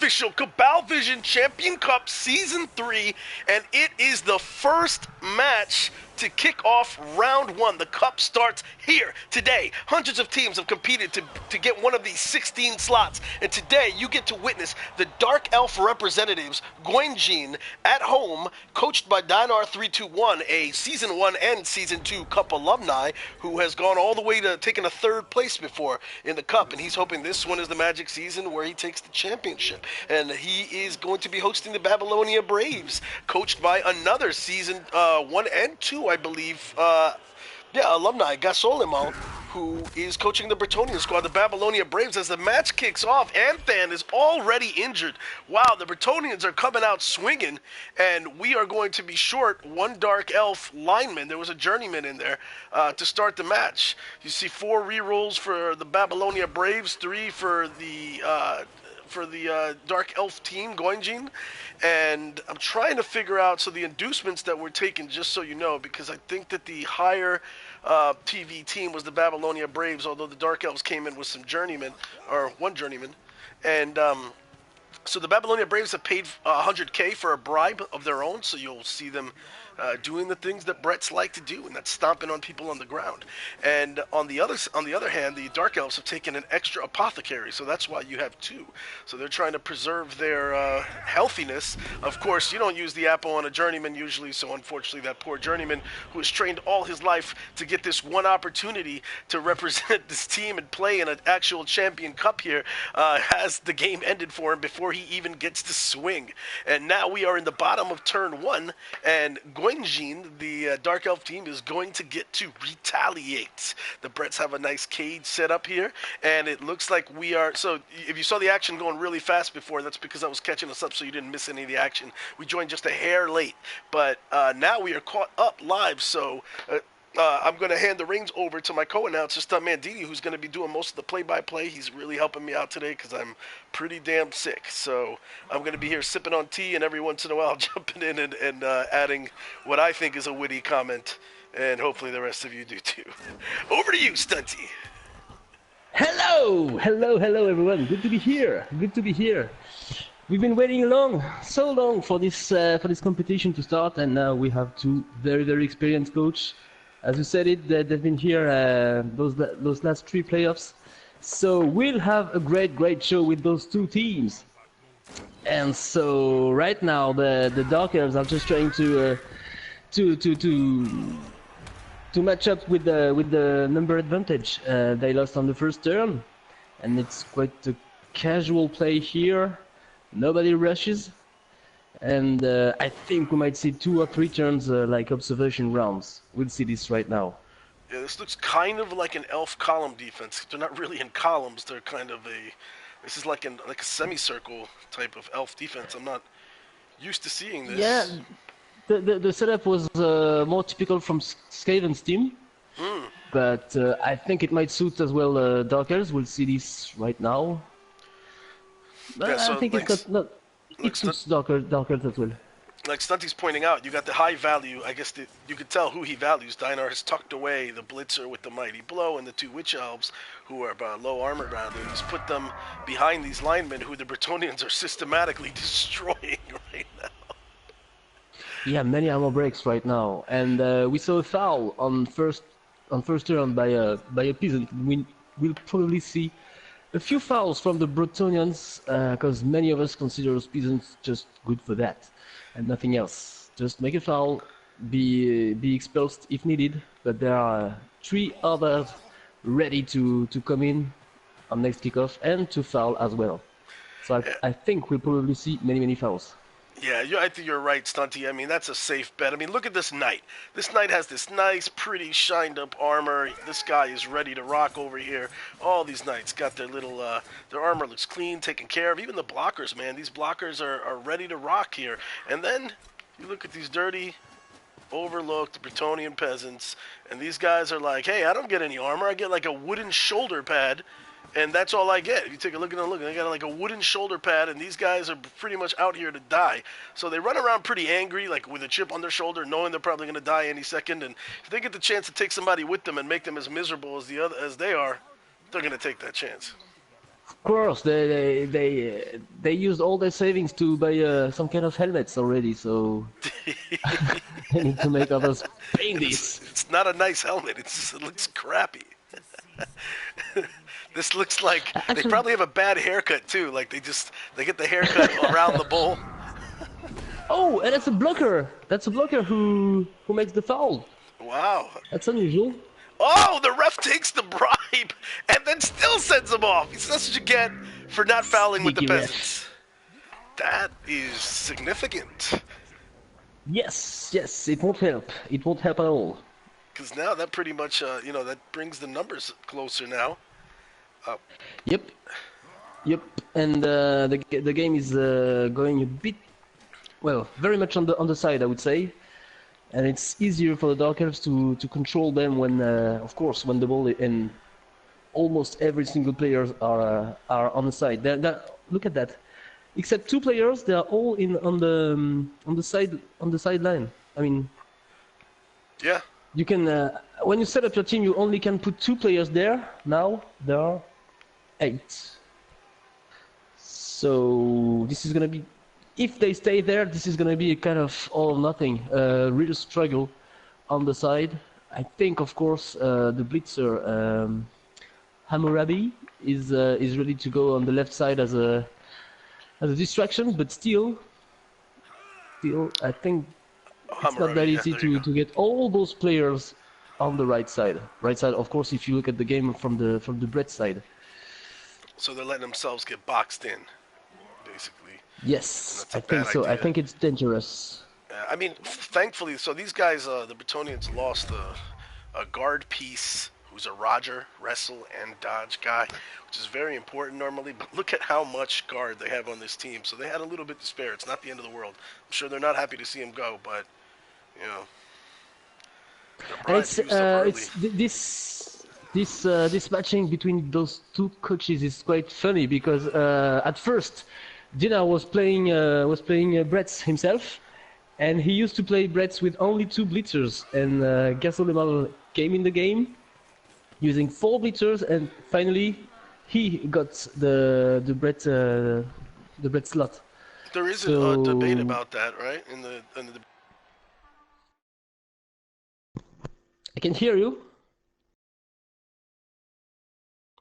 official Cabalvision Champion Cup Season 3, and it is the first match to kick off round 1. The cup starts here today. Hundreds of teams have competed to get one of these 16 slots, and today you get to witness the Dark Elf representatives, Goingene, at home, coached by Dinar321, a Season 1 and Season 2 Cup alumni who has gone all the way to taking a 3rd place before in the Cup, and he's hoping this one is the magic season where he takes the championship. And he is going to be hosting the Babylonia Braves, coached by another Season 1 and 2, I believe, alumni, gasolemall, who is coaching the Bretonian squad, the Babylonia Braves. As the match kicks off, Anthan is already injured. Wow, the Bretonians are coming out swinging, and we are going to be short one Dark Elf lineman. There was a journeyman in there to start the match. You see 4 rerolls for the Babylonia Braves, 3 for the Dark Elf team, Goingene. And I'm trying to figure out, so the inducements that were taken, just so you know, because I think that the higher TV team was the Babylonia Braves, although the Dark Elves came in with some journeymen, or one journeyman. And so the Babylonia Braves have paid $100K for a bribe of their own, so you'll see them doing the things that Bretts like to do, and that's stomping on people on the ground. And on the other hand, the Dark Elves have taken an extra apothecary, so that's why you have 2. So they're trying to preserve their healthiness. Of course, you don't use the apple on a journeyman usually, so unfortunately that poor journeyman who has trained all his life to get this one opportunity to represent this team and play in an actual champion cup here has the game ended for him before he even gets to swing. And now we are in the bottom of turn 1, and Goingene, the Dark Elf team, is going to get to retaliate. The Bretts have a nice cage set up here, and it looks like we are... So if you saw the action going really fast before, that's because I was catching us up so you didn't miss any of the action. We joined just a hair late, but now we are caught up live, so... I'm going to hand the reins over to my co-announcer, Stuntmandidi, who's going to be doing most of the play-by-play. He's really helping me out today because I'm pretty damn sick. So I'm going to be here sipping on tea and every once in a while jumping in and adding what I think is a witty comment. And hopefully the rest of you do too. Over to you, Stunty. Hello everyone. Good to be here. We've been waiting so long for this competition to start, and now we have 2 very experienced coaches. As you said it, they've been here those last 3 playoffs. So we'll have a great show with those 2 teams. And so right now the Dark Elves are just trying to match up with the number advantage. They lost on the first turn, and it's quite a casual play here. Nobody rushes. And I think we might see 2 or 3 turns like observation rounds. We'll see this right now. Yeah, this looks kind of like an elf column defense. They're not really in columns. They're kind of this is like a semicircle type of elf defense. I'm not used to seeing this. Yeah, the setup was more typical from Skaven's team. But I think it might suit as well Dark Elves. We'll see this right now. Yeah, so I think it suits Dark Elves as well. Like Stunty's pointing out, you got the high value. I guess you could tell who he values. Dinar has tucked away the Blitzer with the Mighty Blow and the 2 Witch Elves, who are low armor rather. He's put them behind these linemen who the Bretonians are systematically destroying right now. Yeah, many armor breaks right now, and we saw a foul on first turn by a peasant. We'll probably see a few fouls from the Bretonians, because many of us consider those peasants just good for that, and nothing else. Just make a foul, be expelled if needed, but there are 3 others ready to come in on next kickoff and to foul as well. So I think we'll probably see many fouls. Yeah, I think you're right, Stunty. I mean, that's a safe bet. I mean, look at this knight. This knight has this nice, pretty, shined-up armor. This guy is ready to rock over here. All these knights got their little, their armor looks clean, taken care of. Even the blockers, man. These blockers are ready to rock here. And then you look at these dirty, overlooked Bretonian peasants, and these guys are like, hey, I don't get any armor. I get like a wooden shoulder pad. And that's all I get. If you take a look at them, they got like a wooden shoulder pad, and these guys are pretty much out here to die. So they run around pretty angry, like with a chip on their shoulder, knowing they're probably going to die any second. And if they get the chance to take somebody with them and make them as miserable as they are, they're going to take that chance. Of course, they used all their savings to buy some kind of helmets already, so they need to make others paying this. It's not a nice helmet. It looks crappy. This looks like they Actually, probably have a bad haircut too. Like they get the haircut around the bowl. oh, and that's a blocker. That's a blocker who makes the foul. Wow. That's unusual. Oh, the ref takes the bribe and then still sends him off. That's what you get for not fouling with the Sneaky ref. peasants. That is significant. Yes, yes, it won't help. It won't help at all. Because now that pretty much, that brings the numbers closer now. Yep, yep. And the game is going a bit, well, very much on the side, I would say. And it's easier for the Dark Elves to control them when, of course, when the ball and almost every single players are on the side. Look at that. Except two players, they are all on the sideline. I mean, Yeah. you can when you set up your team, you only can put two players there. Now there are 8. So this is gonna be, if they stay there, this is gonna be a kind of all or nothing, real struggle on the side. I think, of course, the blitzer Hammurabi is ready to go on the left side as a distraction, but still, I think it's not that easy to get all those players on the right side. Right side, of course, if you look at the game from the Brett side. So they're letting themselves get boxed in, basically. Yes, That's a I think bad so. I idea. think it's dangerous. I mean, thankfully, so these guys, the Bretonians, lost a guard piece who's a Roger, wrestle, and dodge guy, which is very important normally. But look at how much guard they have on this team. So they had a little bit to spare. It's not the end of the world. I'm sure they're not happy to see him go, but you know. And this matching between those two coaches is quite funny because at first Dina was playing Bretts himself, and he used to play Bretts with only 2 blitzers, and gasolemall came in the game using 4 blitzers, and finally he got the Brett slot. There is a debate about that, right? In the I can hear you.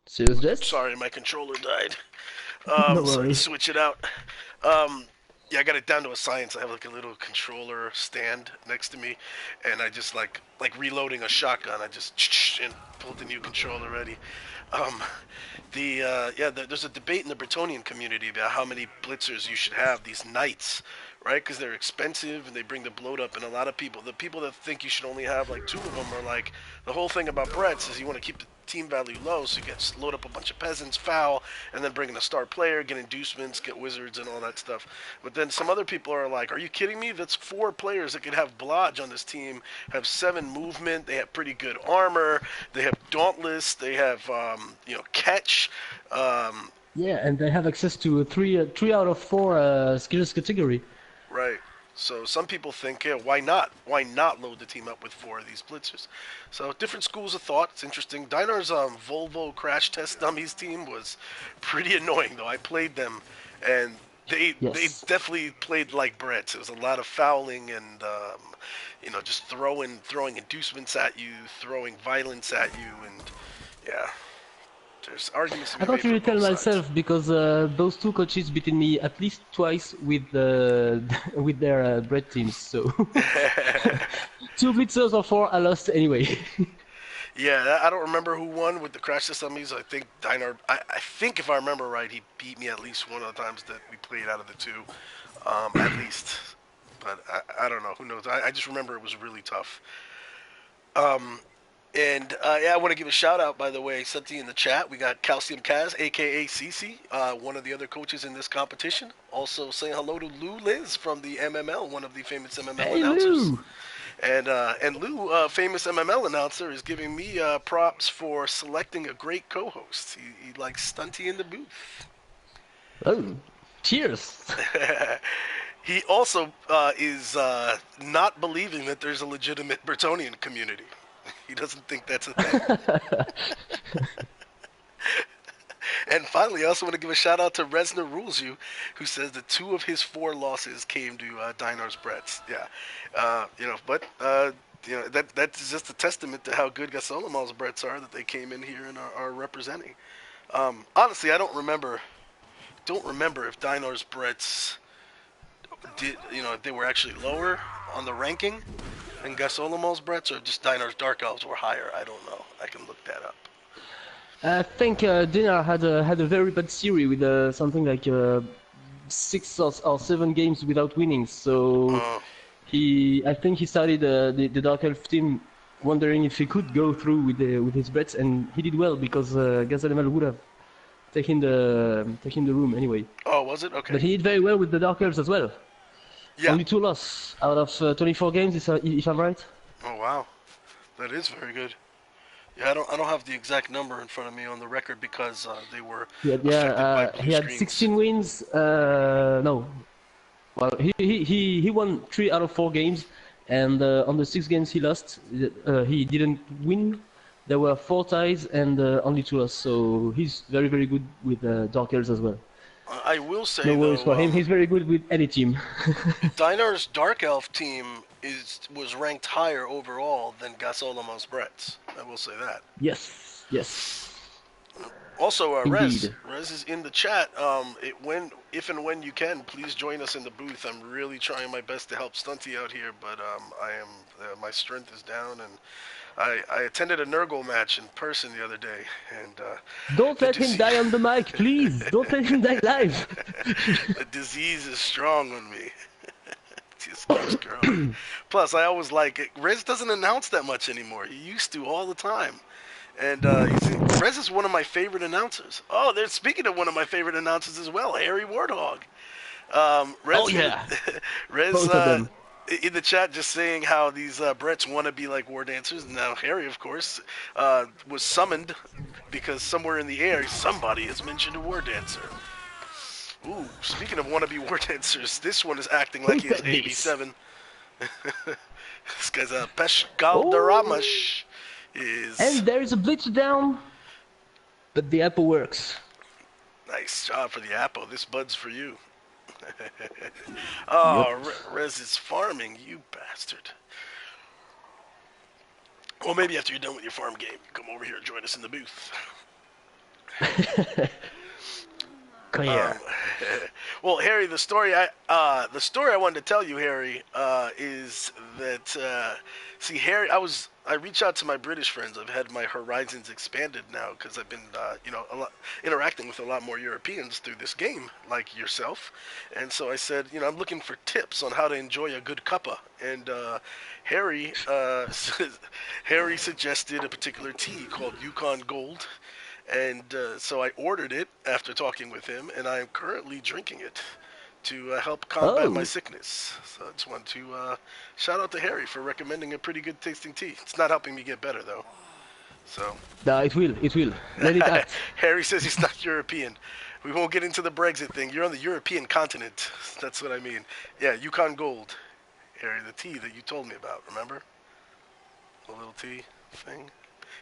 Serious Jest? Sorry, my controller died. No So worries. switch it out. Yeah, I got it down to a science. I have like a little controller stand next to me, and I just like reloading a shotgun. I just and pulled the new controller ready. There's a debate in the Bretonian community about how many blitzers you should have. These knights, right? Because they're expensive and they bring the bloat up. And a lot of people, the people that think you should only have like 2 of them, are like, the whole thing about Bretts is you want to keep the team value low, so you get load up a bunch of peasants, foul, and then bring in a star player, get inducements, get wizards, and all that stuff. But then some other people are like, "Are you kidding me? That's 4 players that could have blodge on this team, have 7 movement, they have pretty good armor, they have dauntless, they have catch." Yeah, and they have access to a 3 out of 4 skills category. Right. So some people think, yeah, why not? Why not load the team up with 4 of these blitzers? So different schools of thought. It's interesting. Dinar's Volvo crash test dummies team was pretty annoying, though. I played them, and they definitely played like Bretts. It was a lot of fouling and just throwing inducements at you, throwing violence at you, and yeah. There's arguments to be I can't made really for tell both myself sides. because those 2 coaches beaten me at least twice with with their bread teams. So 2 blitzers or 4, I lost anyway. Yeah, I don't remember who won with the crash test dummies. I think Dinar. I think if I remember right, he beat me at least one of the times that we played out of the 2, at least. But I don't know. Who knows? I just remember it was really tough. I want to give a shout out, by the way, something in the chat. We got Calcium Kaz, aka Cece, one of the other coaches in this competition. Also saying hello to Lou Liz from the MML, one of the famous MML Hey announcers. Lou! And Lou, famous MML announcer, is giving me props for selecting a great co-host. He likes Stunty in the booth. Oh, cheers! He also is not believing that there's a legitimate Bretonian community. He doesn't think that's a thing. And finally, I also want to give a shout out to Resner Rules You, who says that 2 of his 4 losses came to Dinar's Brett's. Yeah, that's just a testament to how good Gasolemall's Brett's are that they came in here and are representing. Honestly, I don't remember if Dinar's Brett's did if they were actually lower on the ranking than Gasolemall's Brett's, or just Dinar's Dark Elves were higher. I don't know. I can look that up. I think Dinar had a very bad series with something like 6 or 7 games without winning. So I think he started the Dark Elf team wondering if he could go through with his bets, and he did well because Gazolemall would have taken the room anyway. Oh, was it? Okay. But he did very well with the Dark Elves as well. Yeah. Only 2 losses out of 24 games, if I'm right. Oh wow, that is very good. Yeah, I don't have the exact number in front of me on the record because they were affected by blue he had screens. 16 wins. No, well, he won 3 out of 4 games, and on the 6 games he lost, he didn't win. There were 4 ties and only 2 losses. So he's very good with Dark Elves as well. I will say no worries for him. He's very good with any team. Dinar's Dark Elf team was ranked higher overall than Gasolemall's Brett's. I will say that. Yes. Also, Rez Indeed. is in the chat. If and when you can, please join us in the booth. I'm really trying my best to help Stunty out here, but my strength is down, and I attended a Nurgle match in person the other day, and don't let him die on the mic, please. Don't let him die live. The disease is strong on me. Just keeps growing. Plus, I always like it. Rez doesn't announce that much anymore. He used to all the time. And Rez is one of my favorite announcers. Oh, they're speaking of one of my favorite announcers as well, Harry Warthog. Rez, oh yeah, Rez both of them. In the chat just saying how these Bretts want to be like war dancers. Now Harry, of course, was summoned because somewhere in the air somebody has mentioned a war dancer. Ooh, speaking of wannabe war dancers, this one is acting like he is 87. This guy's a Peshgaldaramash. And there is a blitz down, but the apple works. Nice job for the apple. This bud's for you. Oh, yep. Rez is farming, you bastard. Well, maybe after you're done with your farm game, come over here and join us in the booth. Come here. Well, Harry, the story I wanted to tell you, Harry, is that see, Harry, I reach out to my British friends. I've had my horizons expanded now because I've been interacting with a lot more Europeans through this game, like yourself. And so I said, I'm looking for tips on how to enjoy a good cuppa. And Harry suggested a particular tea called Yukon Gold. And so I ordered it after talking with him, and I am currently drinking it to help combat my sickness. So I just want to shout out to Harry for recommending a pretty good tasting tea. It's not helping me get better, though. So. No, it will. Let it act. Harry says he's not European. We won't get into the Brexit thing. You're on the European continent. That's what I mean. Yeah, Yukon Gold. Harry, the tea that you told me about, remember? The little tea thing.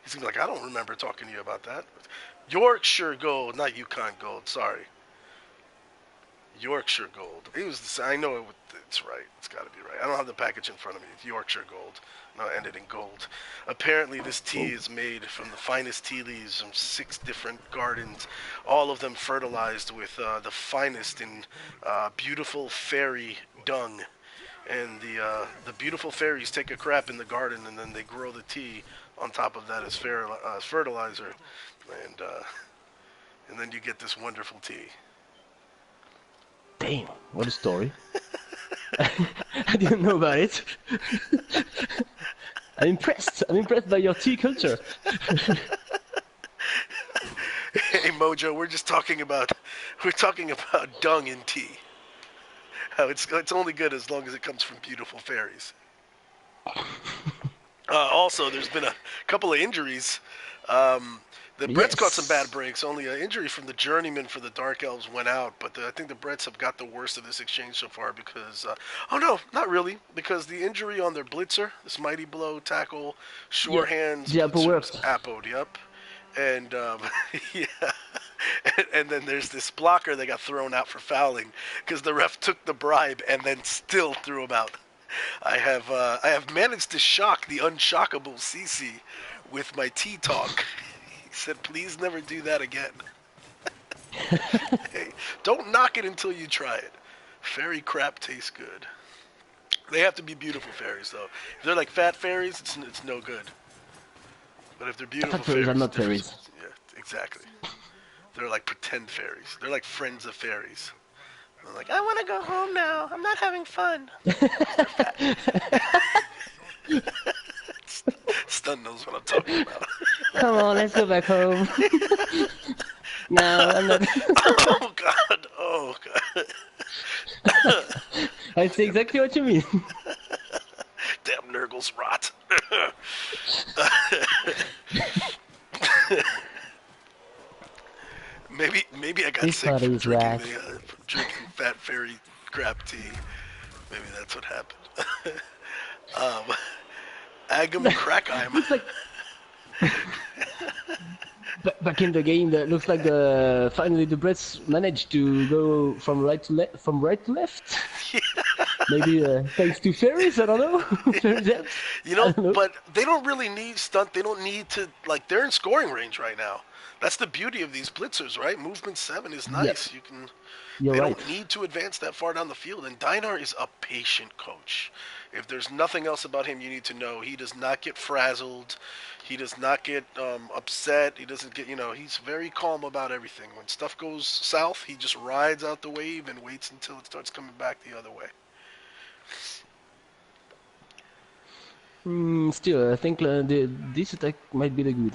He's going to be like, I don't remember talking to you about that. Yorkshire Gold, not Yukon Gold, sorry. Yorkshire Gold. I know it's right. It's got to be right. I don't have the package in front of me. It's Yorkshire Gold. No, ended in gold. Apparently, this tea is made from the finest tea leaves from 6 different gardens, all of them fertilized with the finest in beautiful fairy dung. And the beautiful fairies take a crap in the garden, and then they grow the tea on top of that as fertilizer, and then you get this wonderful tea. Damn, what a story. I didn't know about it. I'm impressed by your tea culture. Hey Mojo, we're talking about dung in tea. How it's only good as long as it comes from beautiful fairies. Also, there's been a couple of injuries. The Bretts caught some bad breaks. Only an injury from the journeyman for the Dark Elves went out, but I think the Bretts have got the worst of this exchange so far because... oh, no, not really, because the injury on their blitzer, this mighty blow, tackle, sure hands... The apple worked. Appoed, yep. And, yeah. And then there's this blocker that got thrown out for fouling because the ref took the bribe and then still threw him out. I have managed to shock the unshockable CC with my tea talk. He said, "Please never do that again." Hey, don't knock it until you try it. Fairy crap tastes good. They have to be beautiful fairies, though. If they're like fat fairies, it's no good. But if they're beautiful Fat fairies are not fairies. Yeah, exactly. They're like pretend fairies. They're like friends of fairies. They're like, I want to go home now. I'm not having fun. Stun knows what I'm talking about. Come on, let's go back home. No, I'm not. Oh god. Oh god. I see exactly what you mean. Damn Nurgle's rot. Maybe I got This sick party from is drinking drinking fat fairy crap tea. Maybe that's what happened. Agam Crackheim. Looks like back in the game, that looks like finally the Brits managed to go from right to left. Yeah. Maybe thanks to fairies, I don't know. You know, but they don't really need stunt. They don't need to, like, they're in scoring range right now. That's the beauty of these blitzers, right? Movement 7 is nice. Yeah. You can. You're they right. don't need to advance that far down the field. And Dynar is a patient coach. If there's nothing else about him you need to know, he does not get frazzled. He does not get upset. He doesn't get, he's very calm about everything. When stuff goes south, he just rides out the wave and waits until it starts coming back the other way. Still, I think this attack might be the good.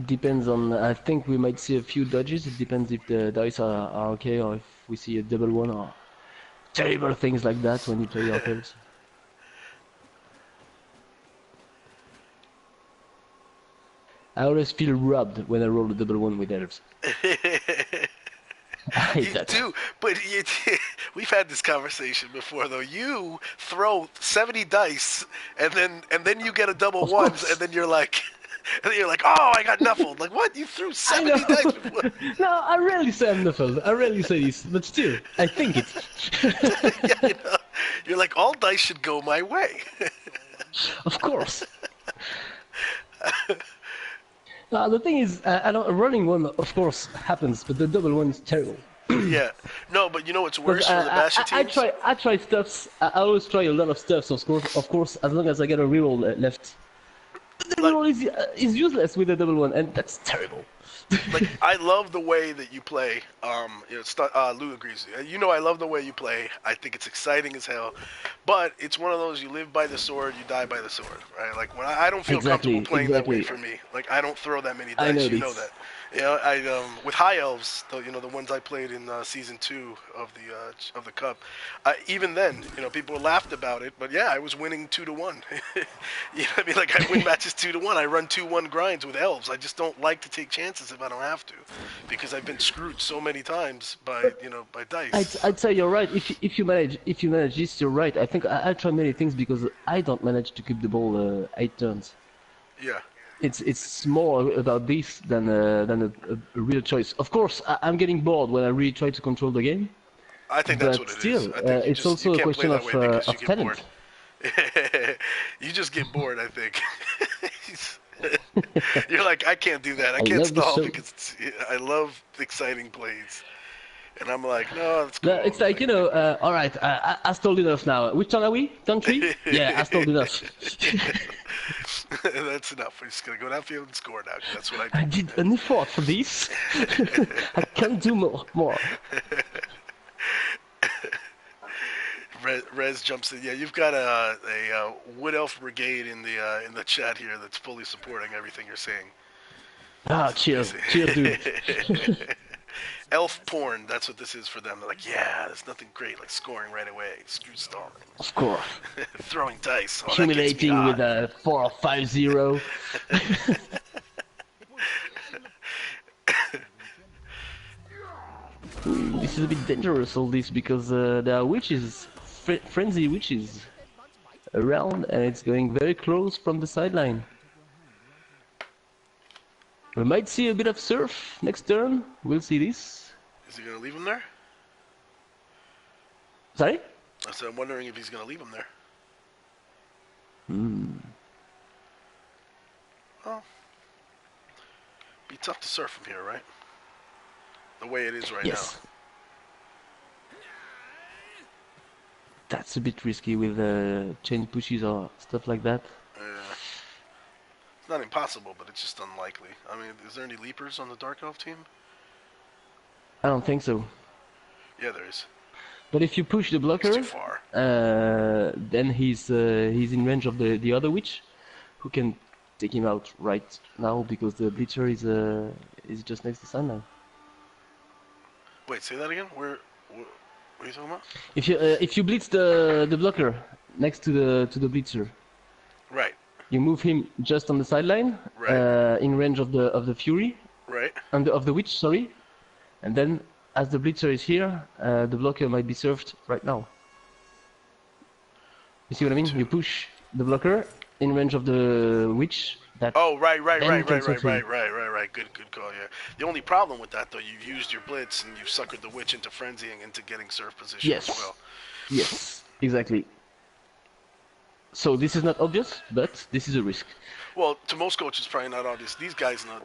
Depends on. I think we might see a few dodges. It depends if the dice are okay or if we see a double one or terrible things like that when you play your cards. I always feel robbed when I roll a double one with elves. I hate You that. do, but we've had this conversation before, though. You throw 70 dice, and then you get a double ones, and then you're like, oh, I got nuffled. Like, what? You threw 70 dice before? No, I rarely say I'm nuffled. I rarely say this, but still, I think it. Yeah, you're like, all dice should go my way. Of course. The thing is, a running one, of course, happens, but the double one is terrible. Yeah. No, but you know what's worse for the Bastion teams? I try stuffs. I always try a lot of stuffs, of course, as long as I get a reroll left. The reroll is useless with the double one, and that's terrible. Like, I love the way that you play. Lou agrees. I love the way you play. I think it's exciting as hell. But it's one of those, you live by the sword, you die by the sword, right? Like, when I don't feel comfortable playing that way for me. Like, I don't throw that many dice. You know that. With high elves, the ones I played in season 2 of the cup, even then, people laughed about it, but yeah, I was winning 2-1. You know what I mean? Like, I win matches 2-1. I run 2-1 grinds with elves. I just don't like to take chances if I don't have to, because I've been screwed so many times by dice. I'd say you're right. If you manage this, you're right. I think I try many things because I don't manage to keep the ball 8 turns. Yeah. It's more about this than a real choice. Of course, I'm getting bored when I really try to control the game. I think that's what it is. It's also a question of talent. You just get bored, I think. You're like, I can't do that. I can't stall because I love exciting plays. And I'm like, no, that's cool. It's like, all right, I stalled enough now. Which turn are we? Turn 3? Yeah, I stalled enough. That's enough. We're just going to go downfield and score now. That's what I do. I did an effort for this. I can't do more. Rez jumps in. Yeah, you've got a Wood Elf Brigade in the chat here that's fully supporting everything you're saying. Cheers, dude. Elf porn, that's what this is for them. They're like, yeah, there's nothing great like scoring right away. Screw stalling. Of course. Throwing dice. Oh, humiliating with a 4 or 5-0. This is a bit dangerous, all this, because there are witches, frenzy witches around, and it's going very close from the sideline. We might see a bit of surf next turn. We'll see this. Is he gonna leave him there? Sorry? I said I'm wondering if he's gonna leave him there. Well, be tough to surf from here, right? The way it is right Yes. now. That's a bit risky with chain pushes or stuff like that. It's not impossible, but it's just unlikely. I mean, is there any leapers on the Dark Elf team? I don't think so. Yeah, there is. But if you push the blocker, It's too far. then he's in range of the other witch, who can take him out right now because the bleacher is just next to Sunlight. Wait, say that again? What are you talking about? If you blitz the blocker next to the bleacher, Right. you move him just on the sideline, Right. in range of the Fury, Right. of the witch, sorry, and then as the blitzer is here, the blocker might be served right now. You see what I mean? You push the blocker in range of the witch. That Oh, right. then you can serve him. Right. Good call, yeah. The only problem with that, though, you've used your blitz and you've suckered the witch into frenzying into getting surf position Yes. as well. Yes, exactly. So this is not obvious, but this is a risk. Well, to most coaches, probably not obvious. These guys know.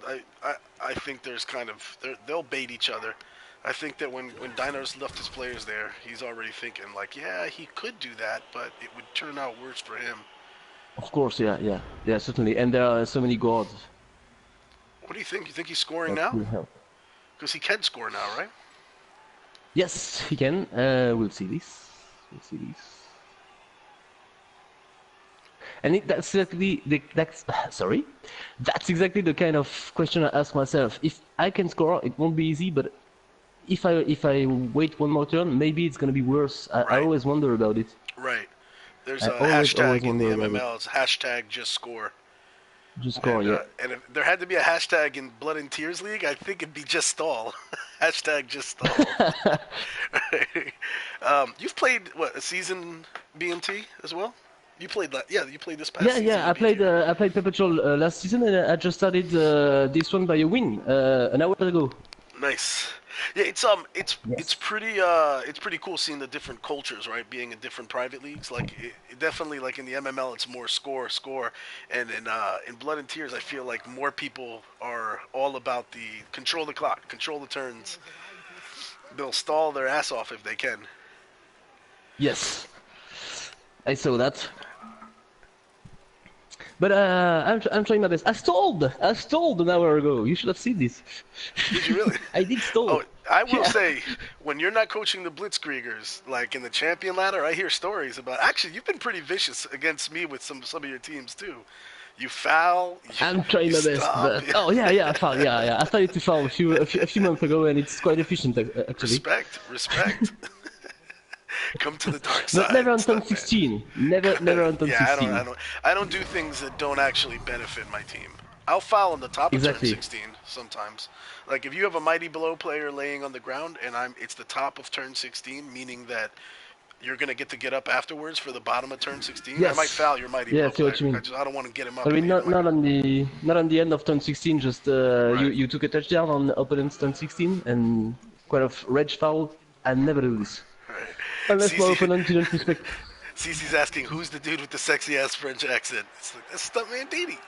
I think there's kind of they'll bait each other. I think that when Dinos left his players there, he's already thinking like, yeah, he could do that, but it would turn out worse for him. Of course, yeah, certainly. And there are so many guards. What do you think? You think he's scoring That now? will help. Because he can score now, right? Yes, he can. We'll see this. And that's exactly that's exactly the kind of question I ask myself. If I can score, it won't be easy, but if I wait one more turn, maybe it's gonna be worse. I Right. always wonder about it. Right. There's I a always hashtag in the wonder about MML. It's hashtag just score. Just score, And, yeah. and if there had to be a hashtag in Blood and Tears League, I think it'd be just stall. Hashtag just stall. You've played a season BMT as well? You played that? Yeah, you played this past season. Yeah. I played Perpetual last season, and I just started this one by a win an hour ago. Nice. Yeah, it's pretty cool seeing the different cultures, right? Being in different private leagues, like it definitely like in the MML, it's more score, and in Blood and Tears, I feel like more people are all about the control the clock, control the turns. They'll stall their ass off if they can. Yes, I saw that. But I'm trying my best. I stalled an hour ago. You should have seen this. Did you really? I did stall. Oh, I will Yeah. say, when you're not coaching the Blitzkriegers, like in the champion ladder, I hear stories about. Actually, you've been pretty vicious against me with some of your teams too. You foul. I'm trying my best. stop. But... Oh yeah, I foul. Yeah. I started to foul a few months ago, and it's quite efficient actually. Respect. Come to the dark side. But never on turn Stuntman. 16. Never on turn 16. I don't do things that don't actually benefit my team. I'll foul on the top Exactly. of turn 16 sometimes. Like if you have a Mighty Below player laying on the ground and it's the top of turn 16, meaning that you're gonna get up afterwards for the bottom of turn 16. Yes. I might foul your Mighty Yeah, Below I see what player. you mean. I don't want to get him up. I mean, in not the- not on the end of turn 16. Just Right. you took a touchdown on opponent's turn 16 and kind of reg foul. I never do this Right. unless my CC opponent didn't respect. Cece's asking who's the dude with the sexy ass French accent. It's like that's Stuntmandidi.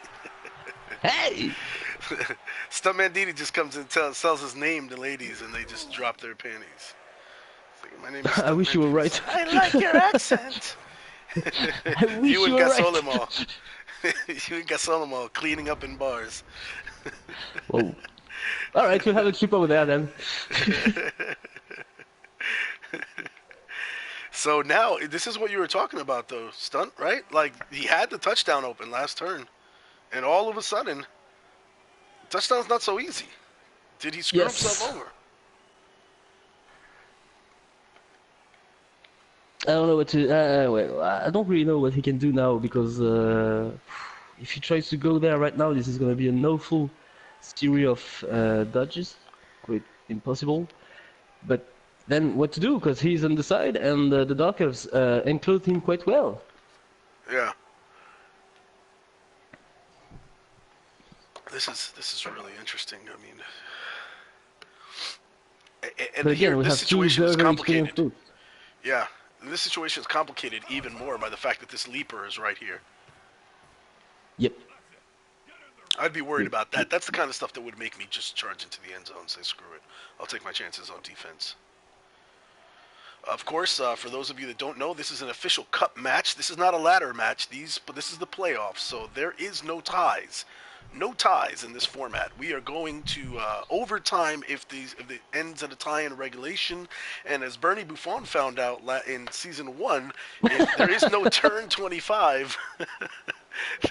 Hey! Stuntmandidi just comes and sells his name to ladies, and they just drop their panties. It's like, my name is I wish you were right. I like your accent. I wish You and were right. gasolemall. You and gasolemall cleaning up in bars. Whoa. All right, we'll have a trip over there then. So now, this is what you were talking about, though, Stunt, right? Like, he had the touchdown open last turn, and all of a sudden, touchdown's not so easy. Did he screw Yes. himself over? I don't know what to. Well, I don't really know what he can do now because if he tries to go there right now, this is going to be an awful series of dodges, quite impossible. But then what to do? Because he's on the side and the Dark Elves enclose him quite well. Yeah. This is really interesting. I mean, and But here again, we this have two situation is very experienced complicated. players. Yeah, this situation is complicated even more by the fact that this leaper is right here. Yep. I'd be worried Yep. about that. That's the kind of stuff that would make me just charge into the end zone and say, screw it. I'll take my chances on defense. Of course, for those of you that don't know, this is an official cup match. This is not a ladder match. But this is the playoffs, so there is no ties. No ties in this format. We are going to overtime if it ends at a tie in regulation. And as Bernie Buffon found out in season 1, if there is no turn 25,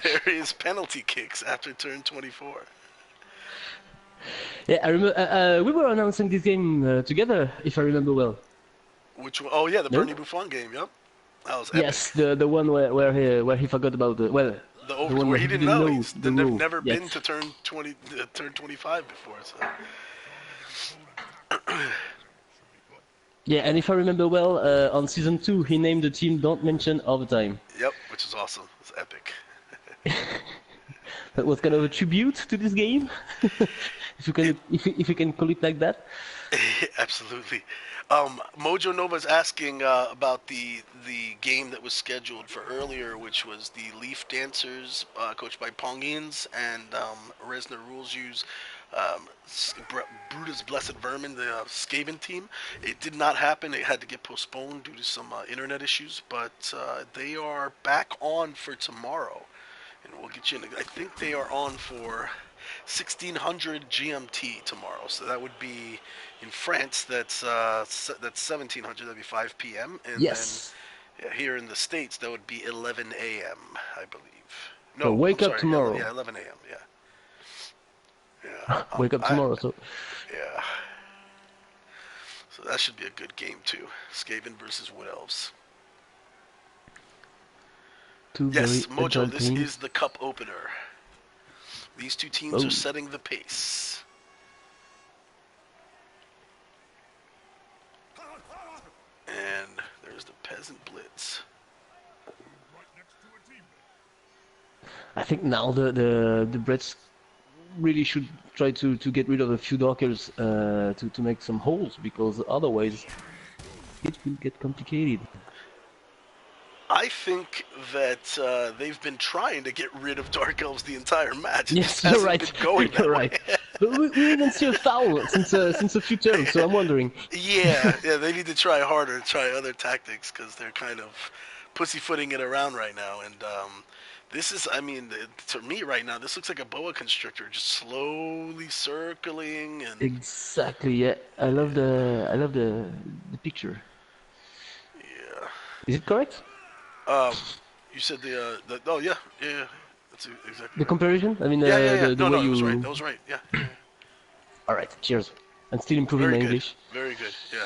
there is penalty kicks after turn 24. Yeah, I remember. We were announcing this game together, if I remember well. Which one? Oh yeah, the No? Bernie Buffon game. Yep, that was Yes, epic. the one where he forgot about the The the over one where where he he didn't didn't know. know He's the rule. never Yes. been to turn 20, turn 25 before. So. Yeah, and if I remember well, on season 2, he named the team "Don't Mention Overtime." Yep, which is awesome. It's epic. That was kind of a tribute to this game, if you can call it like that. Absolutely. Mojo Nova's asking about the game that was scheduled for earlier, which was the Leaf Dancers, coached by Pongins, and Resner Rules use Brutus Blessed Vermin, the Skaven team. It did not happen. It had to get postponed due to some internet issues, but they are back on for tomorrow. And we'll get you in. I think they are on for 1600 GMT tomorrow. So that would be in France. That's 1700. That'd be 5 p.m. And Yes. then here in the States, that would be 11 a.m. I believe. So No, wake I'm up sorry. tomorrow. Yeah, 11 a.m. Yeah. Wake up tomorrow. So Yeah. So that should be a good game too. Skaven versus Wood Elves. two Yes, very Mojo, agile this teams. is the cup opener. These two teams Oh. are setting the pace. And there's the Peasant Blitz. I think now the Brits really should try to get rid of a few dockers to make some holes, because otherwise it will get complicated. I think that they've been trying to get rid of Dark Elves the entire match. It Yes, just you're hasn't right. been going that You're way. right. But we didn't see a foul since a few turns, so I'm wondering. Yeah, they need to try harder, try other tactics, because they're kind of pussyfooting it around right now. And this is, I mean, to me right now, this looks like a boa constrictor just slowly circling. And Exactly. Yeah, I love the picture. yeah, Is it correct? you said the oh yeah, that's exactly The right. comparison? I mean, Yeah. the No, way no, it was right. you. That was right. Yeah. All right. Cheers. I'm still improving Very my good. English. Very good. Yeah.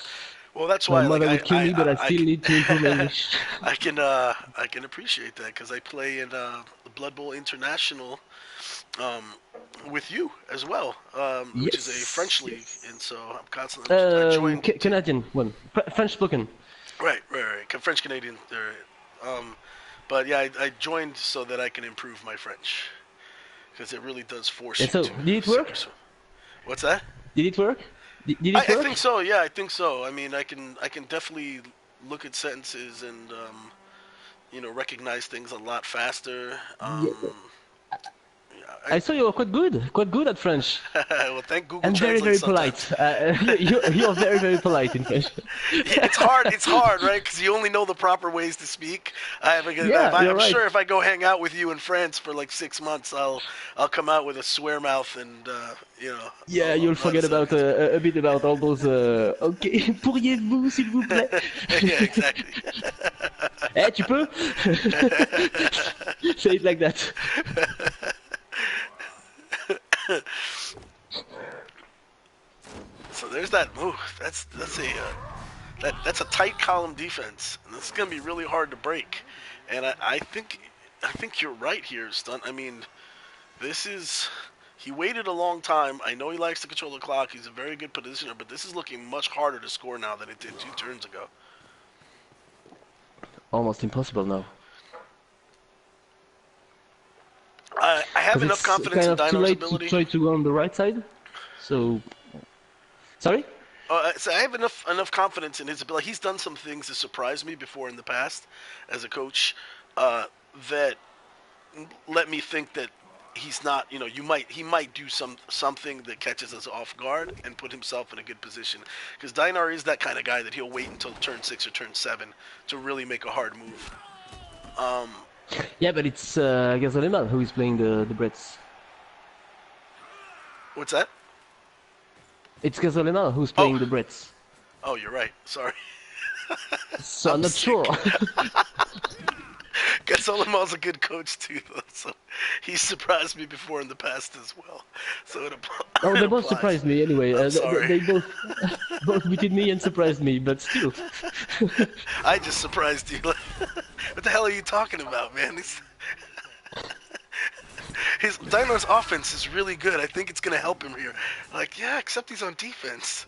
Well, that's My why, like, mother would kill me, but I still need to improve my English. I can appreciate that because I play in the Blood Bowl International um, with you as well, which is a French Yes. league, and so I'm constantly I joined Canadian one, French spoken. right, French Canadian. But yeah, I joined so that I can improve my French because it really does force And you so, to. did it work? What's that? Did it work? Did it I work? think so. Yeah, I think so. I mean, I can definitely look at sentences and recognize things a lot faster. Yeah. Yeah, I saw you were quite good at French, well, thank Google and very Translate polite. sometimes. You're very polite in French. Yeah, it's hard, right? Because you only know the proper ways to speak. Yeah, you're I'm right. sure if I go hang out with you in France for like 6 months, I'll come out with a swear mouth and Yeah, I'll you'll know how to forget say about it. a bit about all those. Ok, pourriez-vous, s'il vous plaît? Yeah, exactly. Eh, tu peux? Say it like that. So there's that move. That's a tight column defense, and this is gonna be really hard to break. And I think you're right here, Stunt. I mean, he waited a long time. I know he likes to control the clock. He's a very good positioner, but this is looking much harder to score now than it did 2 turns ago. Almost impossible now. I have Because enough it's confidence kind in of too Dynor's late to ability. try to go on the right side. So, sorry? So I have enough confidence in his ability. He's done some things that surprised me before in the past as a coach that let me think that he's not. You know, he might do something that catches us off guard and put himself in a good position. Because Dynar is that kind of guy that he'll wait until turn 6 or turn 7 to really make a hard move. Yeah, but it's gasolemall who is playing the Brits. What's that? It's gasolemall who's Oh, playing the Brits. oh, you're right. Sorry, So I'm I'm not sick. sure. Gasolamal's a good coach too, though. So he's surprised me before in the past as well. So Oh, it they both applies. surprised me anyway. I'm They, sorry. they both both beated me and surprised me, but still. I just surprised you. What the hell are you talking about, man? His Dynor's offense is really good. I think it's gonna help him here. Like, yeah, except he's on defense.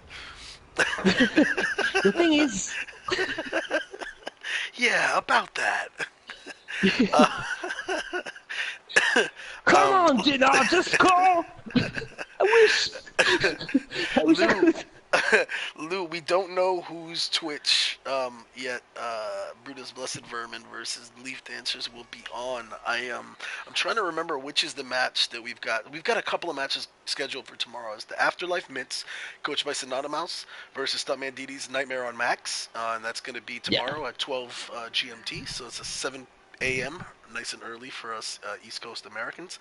The thing is, Yeah, about that. come on, Dinar, just score! I wish, I wish I Lou, could. Lou, we don't know whose Twitch yet. Brutus Blessed Vermin versus Leaf Dancers will be on. I'm trying to remember which is the match that we've got. We've got a couple of matches scheduled for tomorrow. It's the Afterlife Mitts, coached by Sonata Mouse, versus Stuntmandidi's Nightmare on Max, and that's going to be Yeah. tomorrow at 12 GMT. So it's a 7 a.m. nice and early for us East Coast Americans,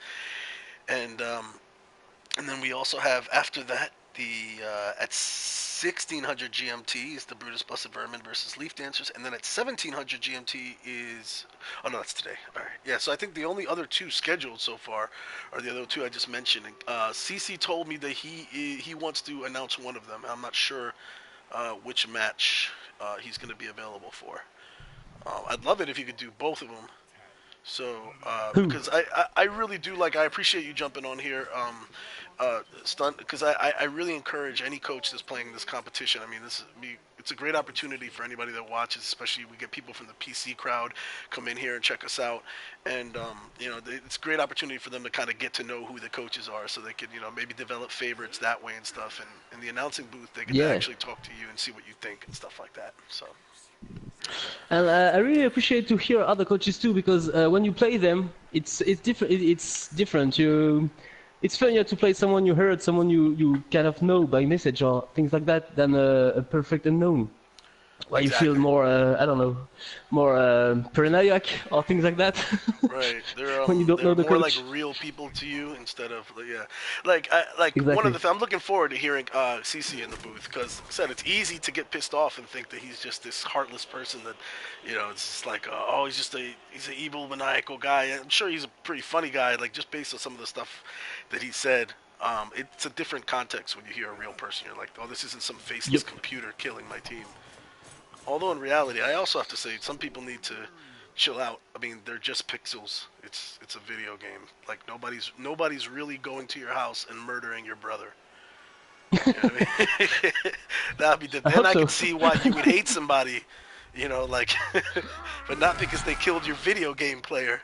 and then we also have after that the at 1600 GMT is the Brutus Busted Vermin versus Leaf Dancers, and then at 1700 GMT is that's today. All right, yeah. So I think the only other two scheduled so far are the other two I just mentioned. CC told me that he wants to announce one of them. I'm not sure which match he's going to be available for. I'd love it if you could do both of them. So, Who? because I really do I appreciate you jumping on here, Stunt, because I really encourage any coach that's playing this competition. I mean, it's a great opportunity for anybody that watches, especially we get people from the PC crowd come in here and check us out, and it's a great opportunity for them to kind of get to know who the coaches are, so they can maybe develop favorites that way and stuff. And in the announcing booth, they get to Yeah. actually talk to you and see what you think and stuff like that. So. And I really appreciate to hear other coaches too, because when you play them, it's different. It's different. It's funnier to play someone you heard, someone you kind of know by message or things like that, than a perfect unknown, where you feel Exactly. more I don't know, more paranoid or things like that. Right, they're When you don't know the more like coach. real people to you instead of like one of Exactly. the I'm looking forward to hearing CC in the booth because like I said it's easy to get pissed off and think that he's just this heartless person that it's just like he's an evil maniacal guy. I'm sure he's a pretty funny guy like just based on some of the stuff that he said. It's a different context when you hear a real person. You're like, oh, this isn't some faceless Yep. computer killing my team. Although in reality, I also have to say some people need to chill out. I mean, they're just pixels. It's a video game. Like nobody's really going to your house and murdering your brother. You know what I mean? I Then hope I so. could see why you would hate somebody, like, but not because they killed your video game player.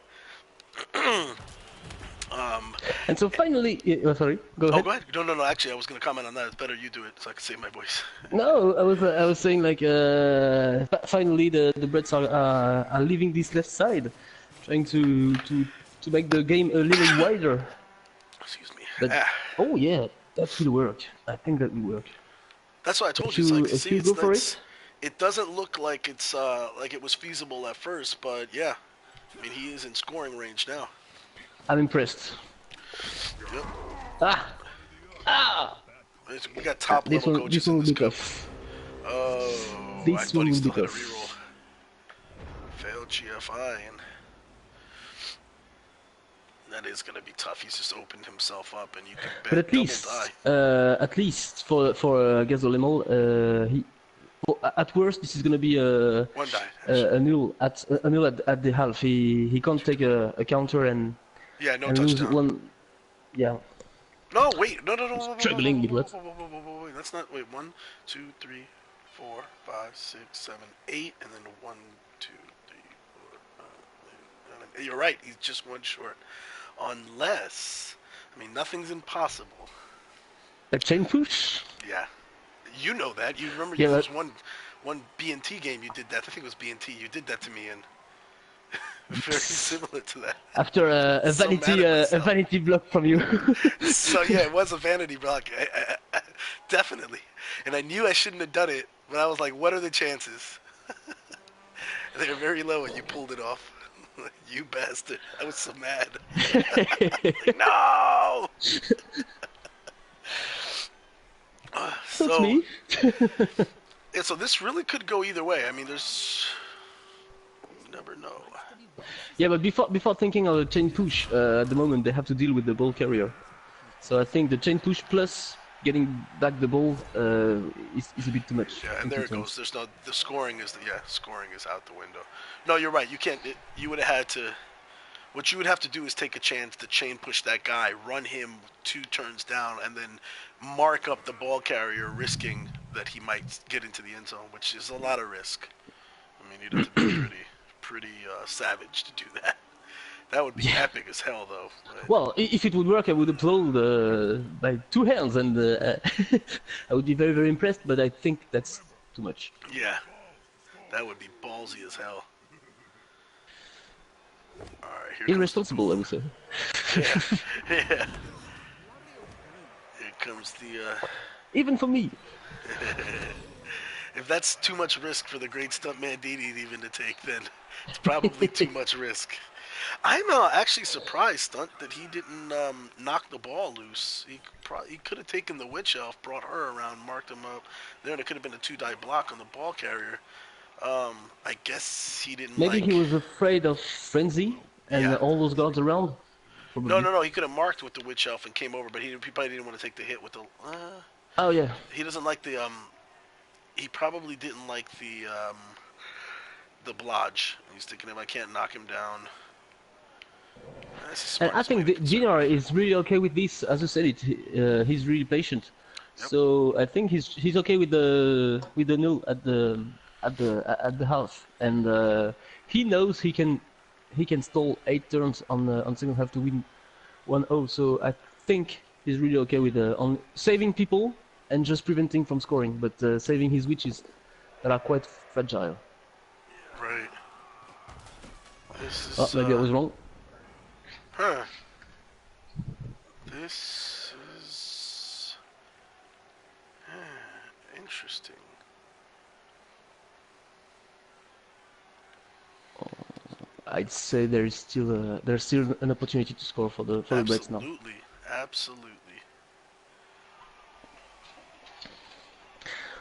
um, And so finally, sorry, go oh, ahead. go ahead. No. Actually, I was gonna comment on that. It's better you do it so I can save my voice. No, I was saying like finally the Brits are leaving this left side, trying to make the game a little wider. Excuse me. But oh yeah, that will work. I think that will work. That's why I told you. It's like, If see, you go for it, it doesn't look like it's like it was feasible at first, but yeah, I mean he is in scoring range now. I'm impressed. Yep. Ah, ah! We got top level This coaches one in will this be cup. tough. Oh, I This thought one he will be still had a reroll. tough. Failed GFI, and that is gonna be tough. He's just opened himself up, and you can But bet double die. at least for gasolemall, he at worst this is gonna be One die, actually. a nil at the half. He can't take a counter Yeah, no and lose touchdown. one. Yeah, No, wait, no. struggling with what? Wait, that's not. Wait, 1, 2, 3, 4, 5, 6, 7, 8, and then 1, 2, 3, 4, 5, 6, 7, 8. You're right. He's just one short. Unless, I mean, nothing's impossible. A chain push? Yeah, you know that. You remember Yeah, there but was one B&T game you did that. I think it was B&T. You did that to me, and very similar to that. after So mad at a myself. vanity block from you. So yeah, it was a vanity block, definitely. And I knew I shouldn't have done it, but I was like, what are the chances? They were very low, and you pulled it off. You bastard! I was so mad. Like, no. That's So me. yeah, so this really could go either way. I mean, there's you never know. Yeah, but before thinking of a chain push, at the moment they have to deal with the ball carrier. So I think the chain push plus getting back the ball is a bit too much. Yeah, in and there two it goes. turns. There's no the scoring is scoring is out the window. No, you're right. You can't. You would have had to. What you would have to do is take a chance to chain push that guy, run him 2 turns down, and then mark up the ball carrier, risking that he might get into the end zone, which is a lot of risk. I mean, you'd have to be pretty savage to do that. That would be Yeah. epic as hell, though. But Well, if it would work, I would applaud by 2 hands, and I would be very impressed. But I think that's too much. yeah, that would be ballsy as hell. All right, here comes Irresponsible, I would say. yeah, yeah. Here comes the. Even for me. If that's too much risk for the great Stuntmandidi even to take, then it's probably too much risk. I'm actually surprised, Stunt, that he didn't knock the ball loose. He could have taken the witch elf, brought her around, marked him up. There could have been a 2-die block on the ball carrier. I guess he didn't Maybe like. he was afraid of frenzy and Yeah. all those guards around. Probably. No. He could have marked with the witch elf and came over, but he probably didn't want to take the hit with the. Oh yeah. He doesn't like the. He probably didn't like the blodge. He's thinking if I can't knock him down. That's the And I smartest think way to concern. Dinar is really okay with this. As you said, he's really patient. Yep. So I think he's okay with the null at the house, and he knows he can stall 8 turns on second half to win 1-0. So I think he's really okay with on saving people and just preventing from scoring, but saving his witches that are quite fragile. Right. This is. Oh, maybe I was wrong. Huh. This is interesting. I'd say there's still an opportunity to score for the Reds now. Absolutely.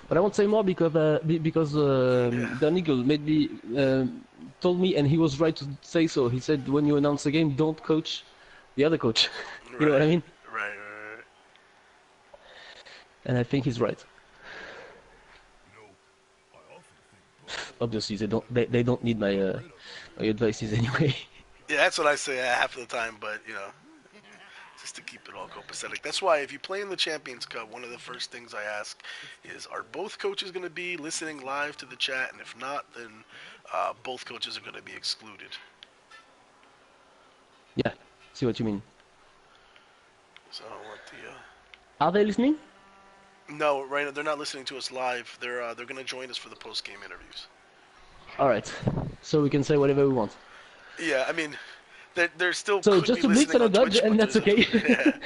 But I won't say more because Dan Eagle made me told me, and he was right to say so. He said when you announce a game, don't coach the other coach. You know what I mean? Right. And I think he's right. Obviously, they don't need my advices anyway. Yeah, that's what I say half of the time, but just to keep it all copacetic. That's why if you play in the Champions Cup, one of the first things I ask is, are both coaches going to be listening live to the chat? And if not, then both coaches are going to be excluded. Yeah, see what you mean. So I don't want the. Are they listening? No, right now they're not listening to us live. They're going to join us for the post-game interviews. All right, so we can say whatever we want. Yeah, I mean, they're still. So could just be a blitz and listening a on dodge, Twitch, and but that's okay. yeah.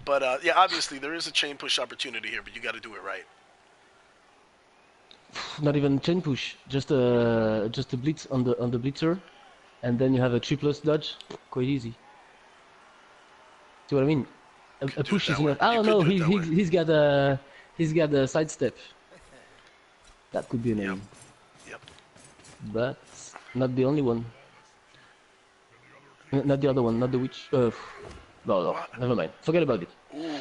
But yeah, obviously there is a chain push opportunity here, but you got to do it right. Not even chain push, just a blitz on the blitzer, and then you have a 3+ dodge, quite easy. See what I mean? A push is enough. I don't know. He's got a sidestep. That could be an aim. Yep. But not the only one. Not the other one. Not the witch. No, never mind. Forget about it. Ooh.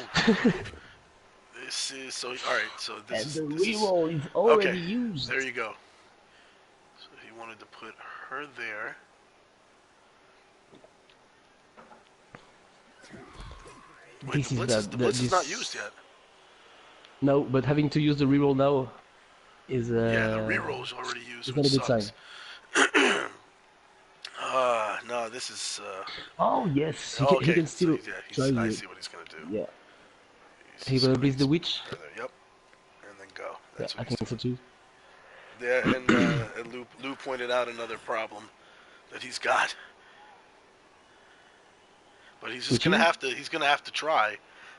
This is so. All right. So this And is. the reroll is already Okay. used. There you go. So he wanted to put her there. Wait, This the is blitz is not used yet. No, but having to use the reroll now is Yeah, the reroll is already used. It's not a good sign. No, this is. Oh yes, he Okay, can so still try I it. see what he's gonna do. Yeah, he He's gonna gonna blitz the witch. there. Yep, and then go. Yeah, That's what I he's think so doing. too. Yeah, and Lou pointed out another problem that he's got, but he's just Which gonna is, have to. He's gonna have to try.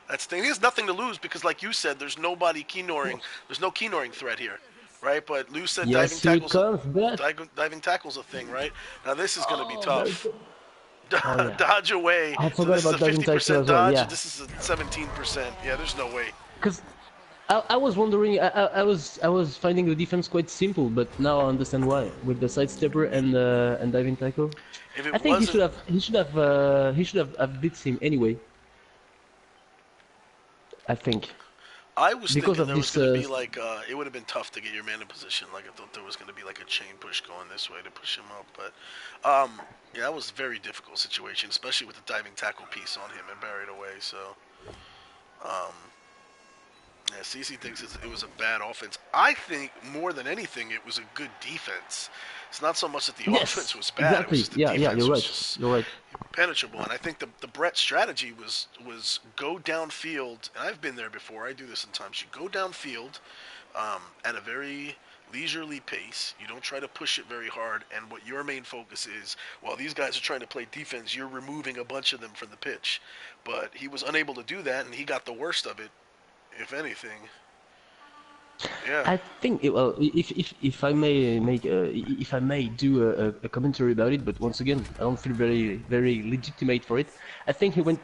That's the thing. He has nothing to lose because, like you said, there's nobody of keynoring. course. There's no keynoring threat here, right? But Lou said Yes, here it comes, but diving tackles a thing, right? Now this is gonna be oh, very tough. good. Oh yeah, Dodge away. I So forgot this is a about diving tackle 50% as well. dodge, Yeah, and this is a 17%. Yeah, there's no way. because I was wondering, I was finding the defense quite simple, but now I understand why with the sidestepper and diving tackle. If I it think wasn't, he should have blitzed him anyway. I think I was because thinking of there was this. going to be like, it would have been tough to get your man in position. Like, I thought there was going to be like a chain push going this way to push him up. But, yeah, that was a very difficult situation, especially with the diving tackle piece on him and buried away. So, um, yeah, CC thinks it was a bad offense. I think more than anything, it was a good defense. It's not so much that the offense Yes, was bad; it was exactly. just the Yeah, yeah, defense you're was right. just You're right. penetrable. And I think the Brett strategy was go downfield. And I've been there before. I do this sometimes. You go downfield at a very leisurely pace. You don't try to push it very hard. And what your main focus is, while these guys are trying to play defense, you're removing a bunch of them from the pitch. But he was unable to do that, and he got the worst of it, if anything. Yeah. I think well, if I may make if I may do a commentary about it, but once again, I don't feel very legitimate for it. I think he went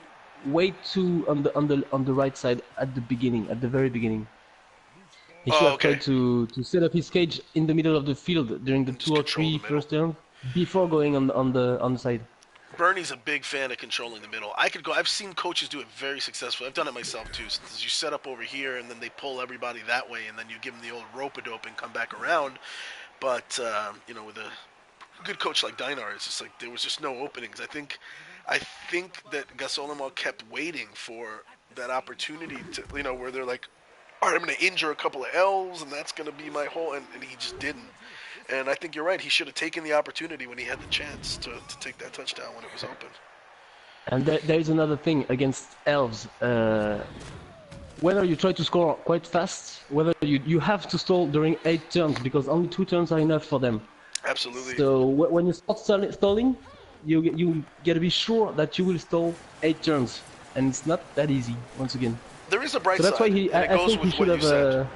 way too on the right side at the beginning, at the very beginning. He should Oh, have okay. tried to set up his cage in the middle of the field during the And just two or control three the middle. first turns before going on the side. Bernie's a big fan of controlling the middle. I could go. I've seen coaches do it very successfully. I've done it myself too. So you set up over here, and then they pull everybody that way, and then you give them the old rope-a-dope and come back around. But with a good coach like Dinar, it's just like there was just no openings. I think that gasolemall kept waiting for that opportunity to, where they're like, all right, I'm going to injure a couple of L's, and that's going to be my whole, and he just didn't. And I think you're right. He should have taken the opportunity when he had the chance to take that touchdown when it was open. And there is another thing against elves. Whether you try to score quite fast, whether you have to stall during 8 turns because only 2 turns are enough for them. Absolutely. So when you start stalling, you gotta be sure that you will stall 8 turns, and it's not that easy. Once again. There is a bright So that's side, why and it I goes think he with should what you have. said.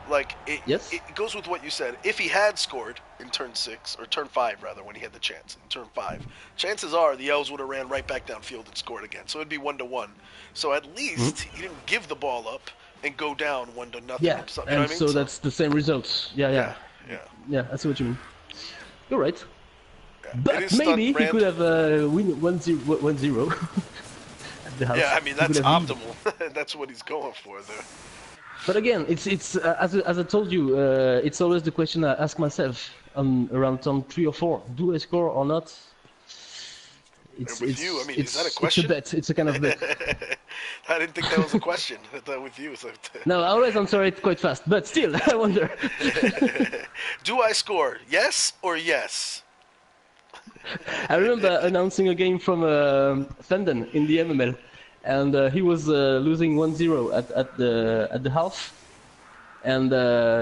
Like Yes. it goes with what you said. If he had scored in turn 6 or turn 5 rather, when he had the chance in turn 5, chances are the Elves would have ran right back downfield and scored again. So it'd be 1-1. So at least he didn't give the ball up and go down 1-0. Yeah, You know and what I mean? so that's the same results. yeah, Yeah. I see what you mean. You're right. yeah. It But is stunt maybe he brand. could have win 1-0 at the house. Yeah, I mean He could that's have lead. optimal. That's what he's going for there. But again, it's as I told you, it's always the question I ask myself around turn 3 or 4: do I score or not? And with you, I mean, is that a It's a question? bet. It's a kind of bet. I didn't think that was a question. I thought with you, so No, I always answer it quite fast, but still, I wonder. do I score? Yes or yes? I remember announcing a game from Fandon in the MML, and he was losing 1-0 at the half, and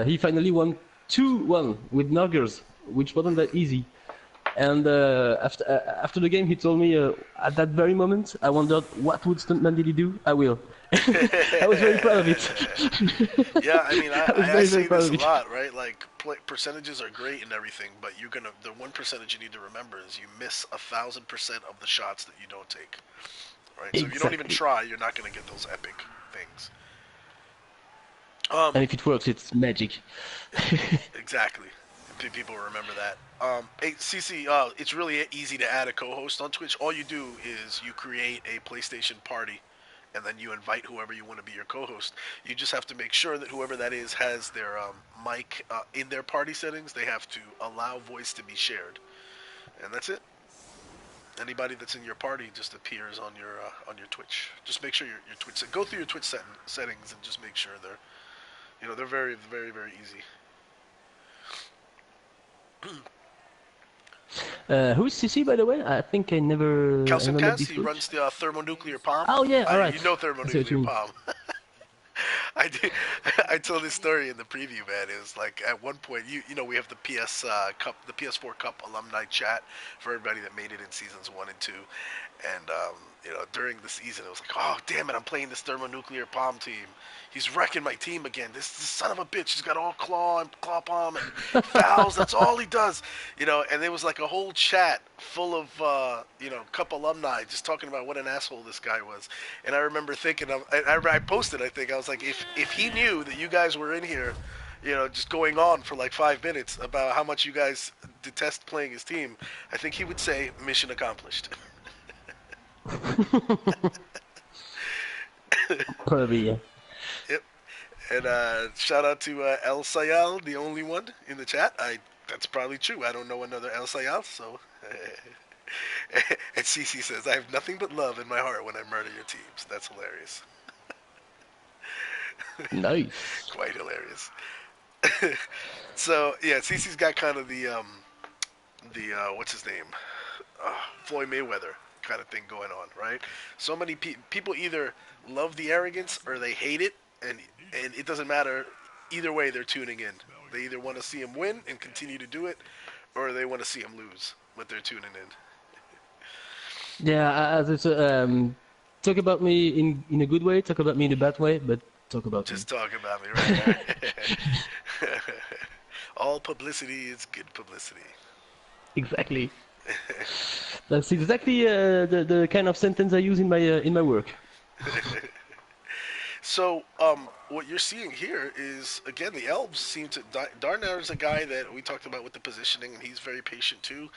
he finally won 2-1 with Nuggers, which wasn't that easy. And after the game, he told me at that very moment, I wondered what would Stuntmandidi do. I will. I was very proud of it. Yeah, I mean, I was I very say proud this of a it. lot, right? Like, percentages are great and everything, but the 1% you need to remember is you miss 1,000% of the shots that you don't take, right? So if you don't even Exactly. try, you're not going to get those epic things. And if it works, it's magic. Exactly. People remember that. Hey, CC, it's really easy to add a co-host on Twitch. All you do is you create a PlayStation party, and then you invite whoever you want to be your co-host. You just have to make sure that whoever that is has their mic in their party settings. They have to allow voice to be shared, and that's it. Anybody that's in your party just appears on your Twitch. Just make sure your Twitch go through your Twitch settings and just make sure they're very very very easy. Who is CC, by the way? I think I never met Calcium he before. runs the thermonuclear palm. Oh yeah, all right. You know I see what you thermonuclear mean. palm. I did. I told this story in the preview, man. It was like at one point, you know, we have the Cup, the PS4 Cup alumni chat for everybody that made it in seasons 1 and 2, and you know, during the season, it was like, oh damn it, I'm playing this thermonuclear palm team. He's wrecking my team again. This son of a bitch. He's got all claw palm and fouls. That's all he does, you know. And there was like a whole chat full of you know, Cup alumni just talking about what an asshole this guy was. And I remember thinking, I posted, I think I was like, if he knew that you guys were in here, you know, just going on for like 5 minutes about how much you guys detest playing his team, I think he would say mission accomplished. Probably, yeah. Yep. And shout out to El Sayal, the only one in the chat. That's probably true. I don't know another El Sayal, so. And Cece says, "I have nothing but love in my heart when I murder your teams." That's hilarious. Nice. Quite hilarious. So yeah, Cece's got kind of the what's his name, Floyd Mayweather kind of thing going on, right? So many people either love the arrogance or they hate it, and it doesn't matter. Either way, they're tuning in. They either want to see him win and continue to do it, or they want to see him lose, but they're tuning in. Yeah, as it's talk about me in a good way, talk about me in a bad way, but talk about Just me. talk about me right now. All publicity is good publicity. Exactly. That's exactly the kind of sentence I use in my work. So, what you're seeing here is, again, the elves seem to... Darnell is a guy that we talked about with the positioning, and he's very patient, too.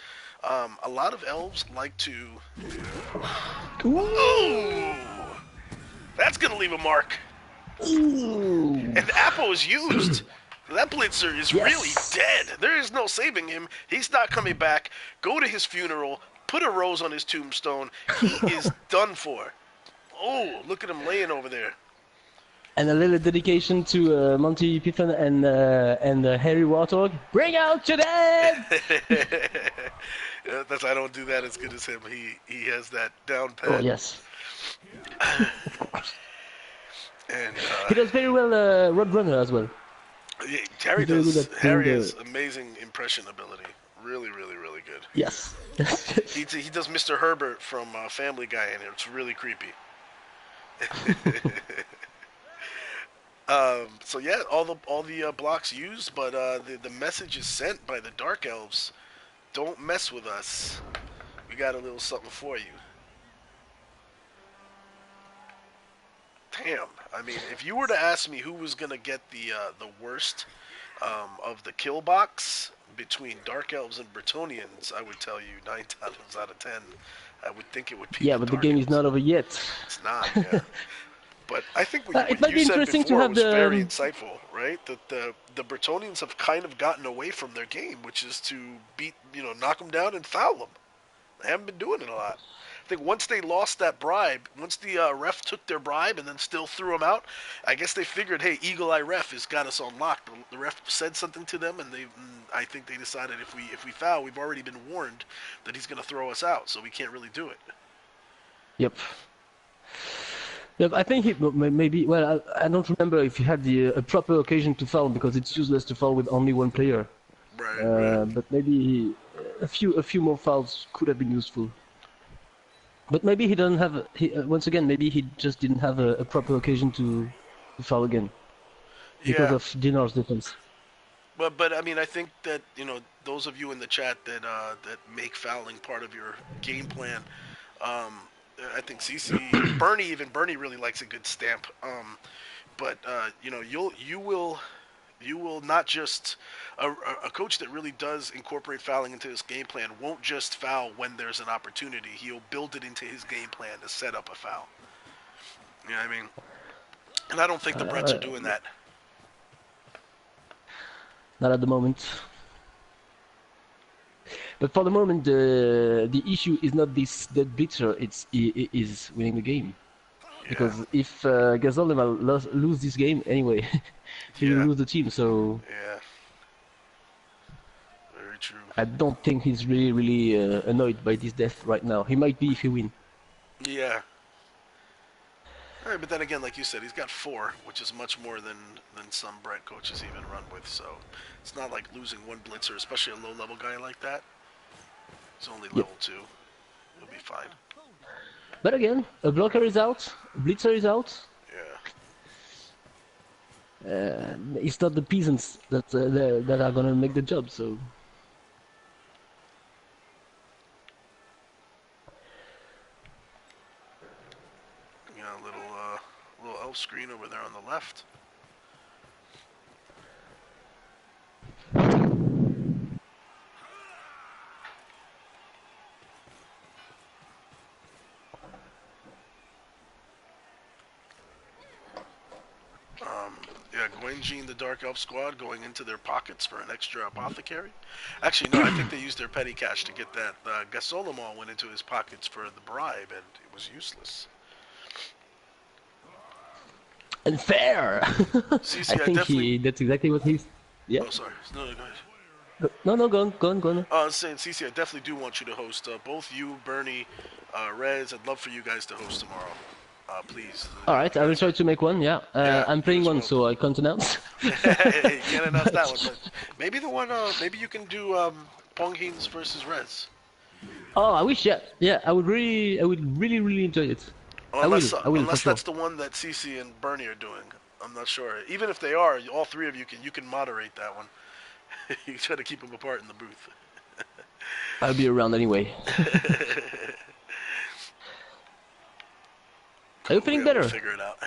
A lot of elves like to... Ooh! That's going to leave a mark. Ooh. And the Apo is used. That Blitzer is really dead. There is no saving him. He's not coming back. Go to his funeral. Put a rose on his tombstone. He is done for. Oh, look at him laying over there. And a little dedication to Monty Python and Harry Warthog. Bring out your dead! That's I don't do that as good as him. He has that down pat. Oh yes. And he does very well Roadrunner as well. Yeah, Harry does. Harry has amazing impression ability. Really, really, really good. Yes. He does Mr. Herbert from Family Guy in here. It's really creepy. So yeah, all the blocks used, but the message is sent by the Dark Elves. Don't mess with us. We got a little something for you. Damn. I mean, if you were to ask me who was gonna get the worst of the kill box between Dark Elves and Bretonnians, I would tell you 9 times out of 10, I would think it would be. Yeah, but the game is not over yet. It's not. Yeah. But I think what it might you be said interesting before to have was the very insightful, right? That the Bretonnians have kind of gotten away from their game, which is to knock them down and foul them. They haven't been doing it a lot. I think once they lost that bribe, once the ref took their bribe and then still threw them out, I guess they figured, hey, Eagle Eye Ref has got us on lock. The ref said something to them, and I think they decided if we foul, we've already been warned that he's going to throw us out, so we can't really do it. Yep. Yep, I think maybe. Well, I don't remember if he had a proper occasion to foul because it's useless to foul with only one player. Right. But maybe a few more fouls could have been useful. But maybe he doesn't have. Once again, maybe he just didn't have a proper occasion to foul again because of Dinar's defense. But I mean, I think that those of you in the chat that make fouling part of your game plan. I think CC, Bernie really likes a good stamp. But you will not just a coach that really does incorporate fouling into his game plan won't just foul when there's an opportunity. He'll build it into his game plan to set up a foul. You know what I mean? And I don't think the Bretts are doing that. Not at the moment. But for the moment, the issue is not that Blitzer, it is winning the game. Yeah. Because if gasolemall lose this game anyway, he will lose the team. So yeah, Very true. I don't think he's really annoyed by this death right now. He might be if he win. Yeah. All right, but then again, like you said, he's got 4, which is much more than some Brett coaches even run with. So it's not like losing one blitzer, especially a low-level guy like that. He's only Yep. level 2. He'll be fine. But again, a blocker is out, a blitzer is out. Yeah. It's not the peasants that are gonna make the job. So You know, little elf screen over there on the left. Yeah, Goingene, the Dark Elf squad, going into their pockets for an extra apothecary. Actually, no, I think they used their petty cash to get that. Gasolemall went into his pockets for the bribe, and it was useless. unfair. CC, I think definitely... that's exactly what he's. Yeah. Oh, sorry. No, go ahead. No, go on. I was saying, CC, I definitely do want you to host. Both you, Bernie, Rez, I'd love for you guys to host tomorrow. Please. All right, I will try to make one. Yeah, Yeah, I'm playing one, well. so I can't announce. You can't announce that one, but maybe the one. Maybe you can do Goingene's versus Rez. Oh, I wish. Yeah. I would really enjoy it. Unless, I will for unless sure. that's the one that CC and Bernie are doing. I'm not sure. Even if they are, all 3 of you can moderate that one. You try to keep them apart in the booth. I'll be around anyway. Are you feeling better? We'll figure it out.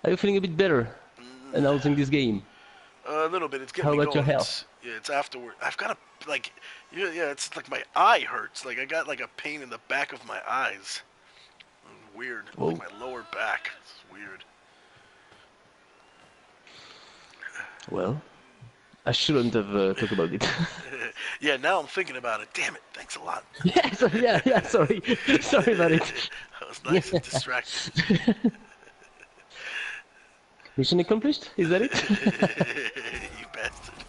Are you feeling a bit better announcing this game? A little bit. It's getting How me about going. your health? It's afterward. I've got a yeah. It's like my eye hurts. Like I got like a pain in the back of my eyes. Weird. Whoa. Like my lower back. It's weird. Well, I shouldn't have talked about it. Yeah, now I'm thinking about it. Damn it. Thanks a lot. yeah. Sorry about it. That was nice and distracting. Mission accomplished? Is that it? You bastard.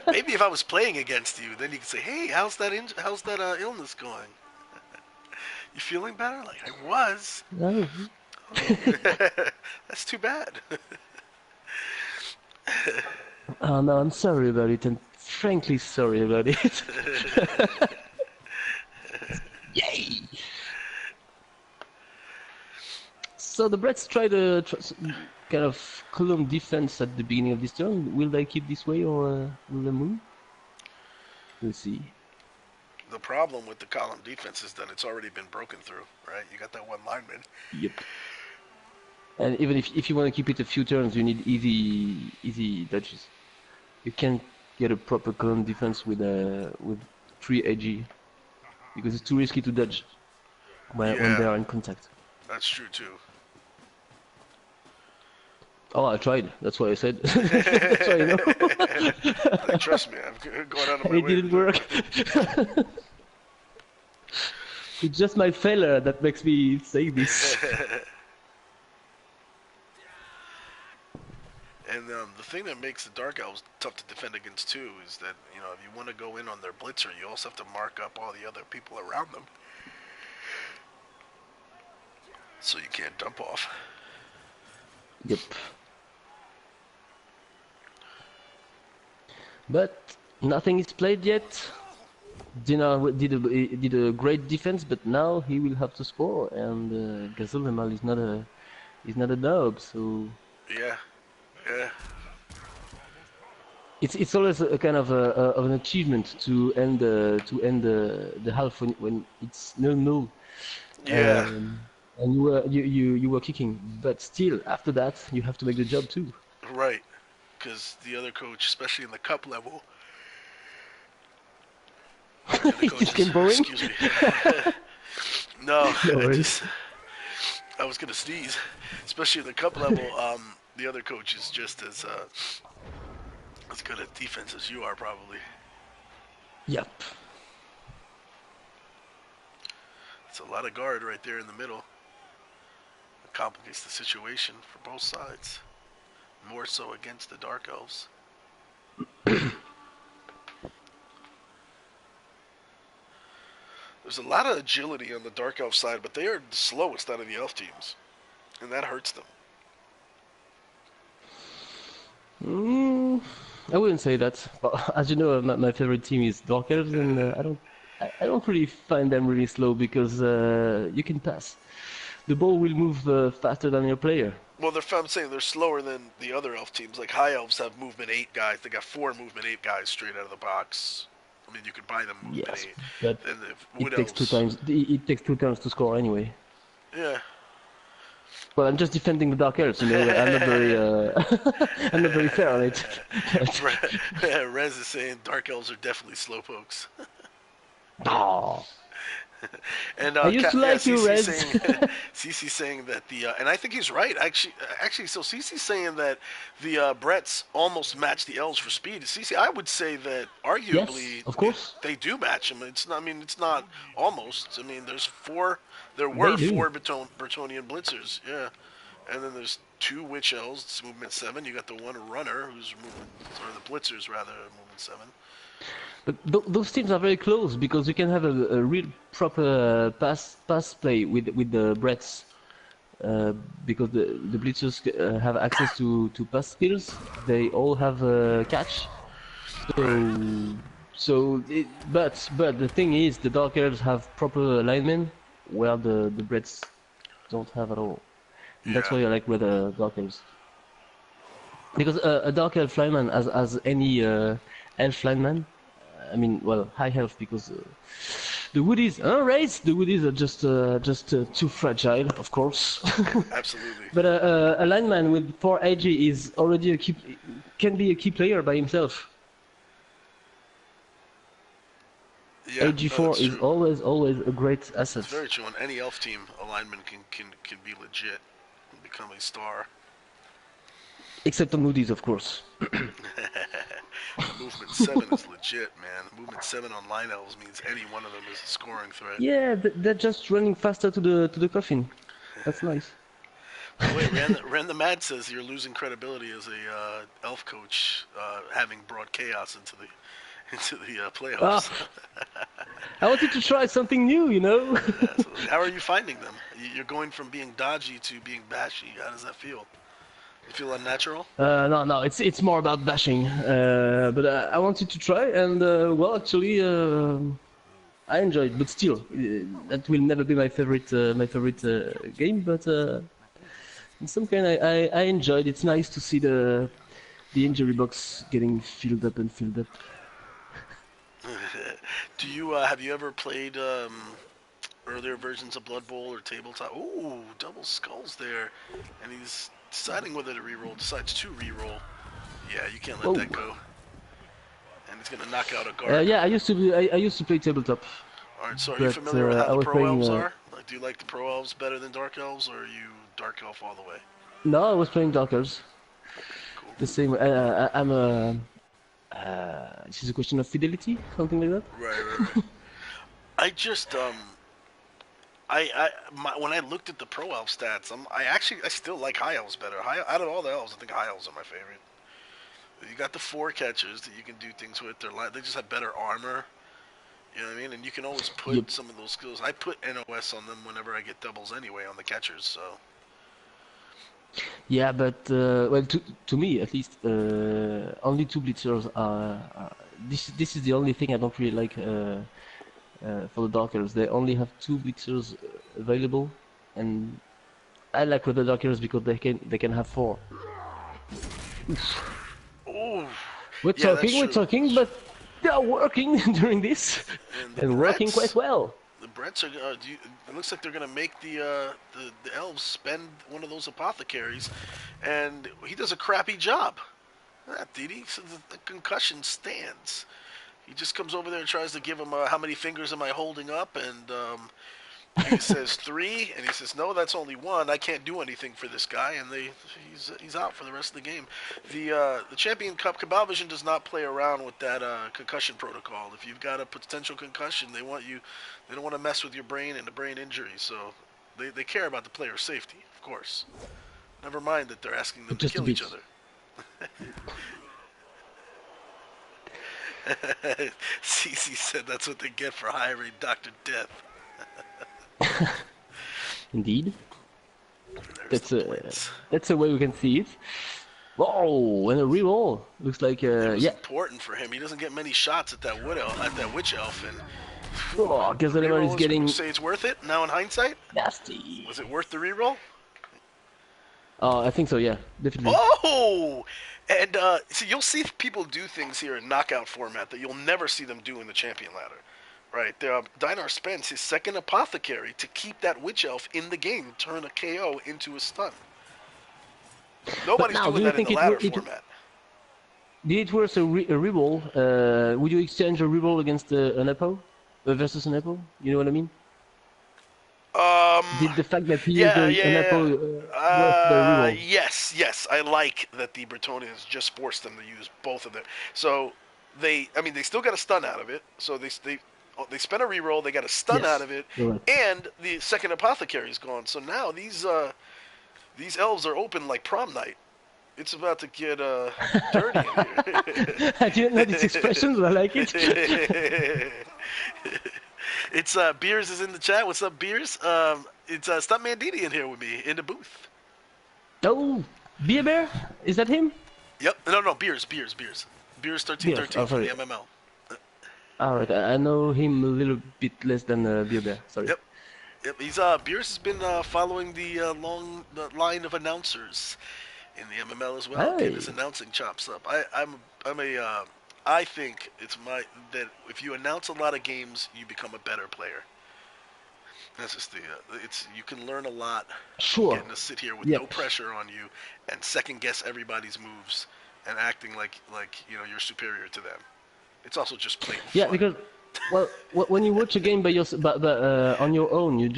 Maybe if I was playing against you, then you could say, "Hey, how's that illness going? You feeling better?" Like I was. No. That's too bad. Oh no, I'm sorry about it, and frankly sorry about it. Yay! So the Brits tried a kind of column defense at the beginning of this turn. Will they keep this way or will they move? We'll see. The problem with the column defense is that it's already been broken through, right? You got that one lineman. Yep. And even if you want to keep it a few turns, you need easy dodges. You can't get a proper column defense with 3 AG because it's too risky to dodge when they are in contact. That's true too. Oh, I tried. That's what I said. That's why you know. Like, trust me, I'm going out of my And it way. didn't work. It's just my failure that makes me say this. And the thing that makes the Dark Elves tough to defend against too is that, you know, if you want to go in on their blitzer, you also have to mark up all the other people around them. So you can't dump off. Yep. But nothing is played yet. Dina did a great defense, but now he will have to score, and gasolemall is not a dub, so Yeah. it's always a kind of an achievement to end the half when it's 0-0. Yeah. And you were kicking, but still after that you have to make the job too. Right. Because the other coach, especially in the cup level, It became boring. Excuse me. No, No I was gonna sneeze. Especially in the cup level, the other coach is just as good at defense as you are, probably. Yep. It's a lot of guard right there in the middle. It complicates the situation for both sides. more so against the Dark Elves. There's a lot of agility on the Dark Elf side, but they are the slowest out of the Elf teams, and that hurts them. I wouldn't say that. But as you know, my favorite team is Dark Elves, and I don't really find them really slow because you can pass. The ball will move faster than your player. Well, I'm saying they're slower than the other Elf teams. Like High Elves have movement 8 guys. They got 4 movement 8 guys straight out of the box. I mean, you could buy them movement Yes, 8. but And the it takes Elves, it takes 2 turns to score anyway. yeah. Well, I'm just defending the Dark Elves, you know. I'm not very, I'm not very fair on it. Rez is saying Dark Elves are definitely slowpokes. Oh, And I used to like you, Rez. CC saying that and I think he's right. Actually, so CC's saying that the Bretts almost match the Elves for speed. CC, I would say that arguably, Yes, of course. they do match them. It's not. I mean, it's not almost. I mean, there They were do. 4 Bretonnian Blitzers, yeah, and then there's 2 Witch Elves. It's movement 7. You got the 1 Runner who's or the Blitzers rather, movement 7. But those teams are very close because you can have a real proper pass play with the Bretts. Because the Blitzers have access to pass skills, they all have catch. But the thing is, the Dark Elves have proper alignment, where the Bretts don't have at all. And that's Yeah. why I like with the Dark Elves. Because a Dark Elf lineman, as any elf lineman, I mean, well, high health because the woodies, the woodies are just too fragile, of course. Absolutely. But a lineman with 4 AG is already can be a key player by himself. Yeah, AG4 that's is true. always a great asset. It's very true. On any elf team, a lineman can be legit and become a star. Except on woodies, of course. Movement 7 is legit, man. Movement 7 on line elves means any one of them is a scoring threat. Yeah, they're just running faster to the coffin. That's nice. By the way, Ran the Mad says you're losing credibility as a elf coach, having brought chaos into the playoffs. I wanted to try something new, you know. Absolutely. How are you finding them? You're going from being dodgy to being bashy. How does that feel? You feel unnatural? No, it's more about bashing. But I wanted to try, and well, actually, I enjoyed. But still, that will never be my favorite game. But in some kind, I enjoyed. It's nice to see the injury box getting filled up and filled up. Do you have you ever played earlier versions of Blood Bowl or Tabletop? Ooh, double skulls there, and he's deciding whether to reroll. Decides to reroll. Yeah, you can't let that go. And he's gonna knock out a guard. Yeah, I used to play tabletop. All right, so are you familiar with how the pro elves are? Like, do you like the pro elves better than dark elves, or are you dark elf all the way? No, I was playing dark elves. Cool. The same. I'm a. This is a question of fidelity, something like that. Right. I just when I looked at the pro elf stats, I still like high elves better. Out of all the elves, I think high elves are my favorite. You got the 4 catchers that you can do things with. They just have better armor. You know what I mean? And you can always put some of those skills. I put NOS on them whenever I get doubles anyway on the catchers. So. Yeah, but well, to me at least, only 2 blitzers are. This is the only thing I don't really like for the Dark Elves. They only have 2 blitzers available, and I like with the Dark Elves because they can have 4. Ooh. We're talking, but they are working during this and working quite well. The Bretts are. It looks like they're gonna make the elves spend one of those apothecaries, and he does a crappy job. Didi, so the concussion stands. He just comes over there and tries to give him how many fingers am I holding up, and he says 3, and he says no, that's only 1. I can't do anything for this guy, and he's out for the rest of the game. The Champion Cup, Cabalvision does not play around with that concussion protocol. If you've got a potential concussion, they don't want to mess with your brain and the brain injury, so they care about the player's safety, of course. Never mind that they're asking them to kill each other. Cece said that's what they get for hiring Dr. Death. Indeed. There's the points. That's a way we can see it. Whoa, and a reroll. Looks like It was yeah. important for him. He doesn't get many shots at that witch elf, and Oh, gasolemall is getting say it's worth it now in hindsight. nasty. Was it worth the reroll? Oh, I think so. Yeah, definitely. Oh, and so you'll see people do things here in knockout format that you'll never see them do in the champion ladder. Right, Dynar spends his second apothecary to keep that witch elf in the game, turn a KO into a stun. Nobody's now, doing that in the ladder format. Did it worth a reroll? Would you exchange a reroll against an Apo? Versus an Apo? You know what I mean? Did the fact that he used an Apo worth the reroll? Yes. I like that the Bretonians just forced them to use both of them. So they still got a stun out of it. So they spent a reroll, they got a stun out of it, right. And the second apothecary is gone. So now these elves are open like prom night. It's about to get dirty in here. I didn't know these expressions, but I like it. It's Beers is in the chat. What's up, Beers? It's Stuntmandidi in here with me in the booth. Oh, Beer Bear? Is that him? Yep. No, Beers. Beers 1313 from the MML. Alright, I know him a little bit less than Beer Bear. Sorry. Yep. He's Beers has been following the line of announcers in the MML as well. Getting his announcing chops up. I think that if you announce a lot of games, you become a better player. That's just you can learn a lot. Sure. Getting to sit here with no pressure on you and second guess everybody's moves and acting like you're superior to them. It's also just plain fun. Yeah, because when you watch a game by on your own,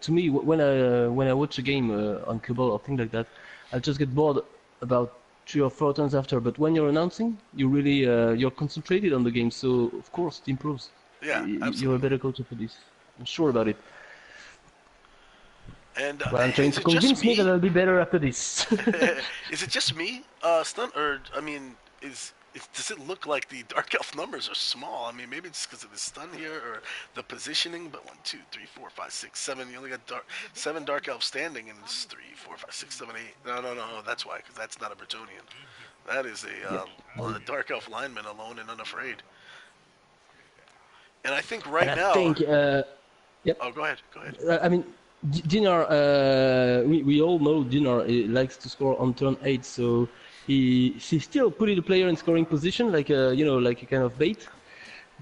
to me when I watch a game on Cabal or things like that, I just get bored about 3 or 4 times after. But when you're announcing, you really you're concentrated on the game, so of course it improves. Yeah, absolutely. You're a better coach for this. I'm sure about it. And I'm trying to convince me that I'll be better after this. Is it just me, Stunt, or does it look like the Dark Elf numbers are small? I mean, maybe it's because of the stun here or the positioning, but 1, 2, 3, 4, 5, 6, 7. You only got 7 Dark Elves standing, and it's 3, 4, 5, 6, 7, 8. No, that's why, because that's not a Bretonian. That is a Dark Elf lineman alone and unafraid. And I think yep. Oh, go ahead. I mean, Dinar, we all know Dinar likes to score on turn 8, so he still put the player in scoring position, like a kind of bait.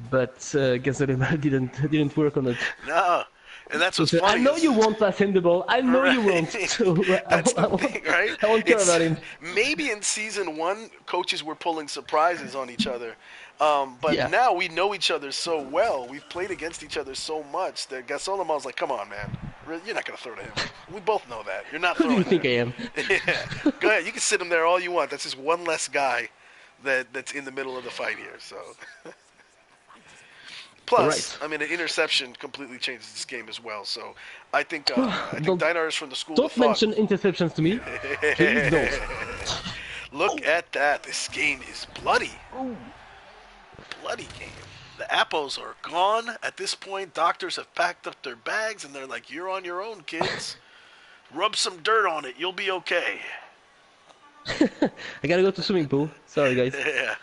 But gasolemall didn't work on it. No, and that's what's funny. I know you won't pass him the ball. I know you won't. So that's the thing, right? I won't care about him. Maybe in season 1, coaches were pulling surprises on each other. But now we know each other so well. We've played against each other so much that gasolemall's like, come on, man. You're not going to throw to him. We both know that. You're not throwing. Who do you think I am? Yeah. Go ahead. You can sit him there all you want. That's just one less guy that's in the middle of the fight here. So. Plus, right. an interception completely changes this game as well. So I think Dynar is from the school of thought. Don't mention interceptions to me. Please don't. Look at that. This game is bloody. Oh. Bloody game. The Appos are gone. At this point, doctors have packed up their bags, and they're like, you're on your own, kids. Rub some dirt on it. You'll be okay. I gotta go to swimming pool. Sorry, guys. Yeah.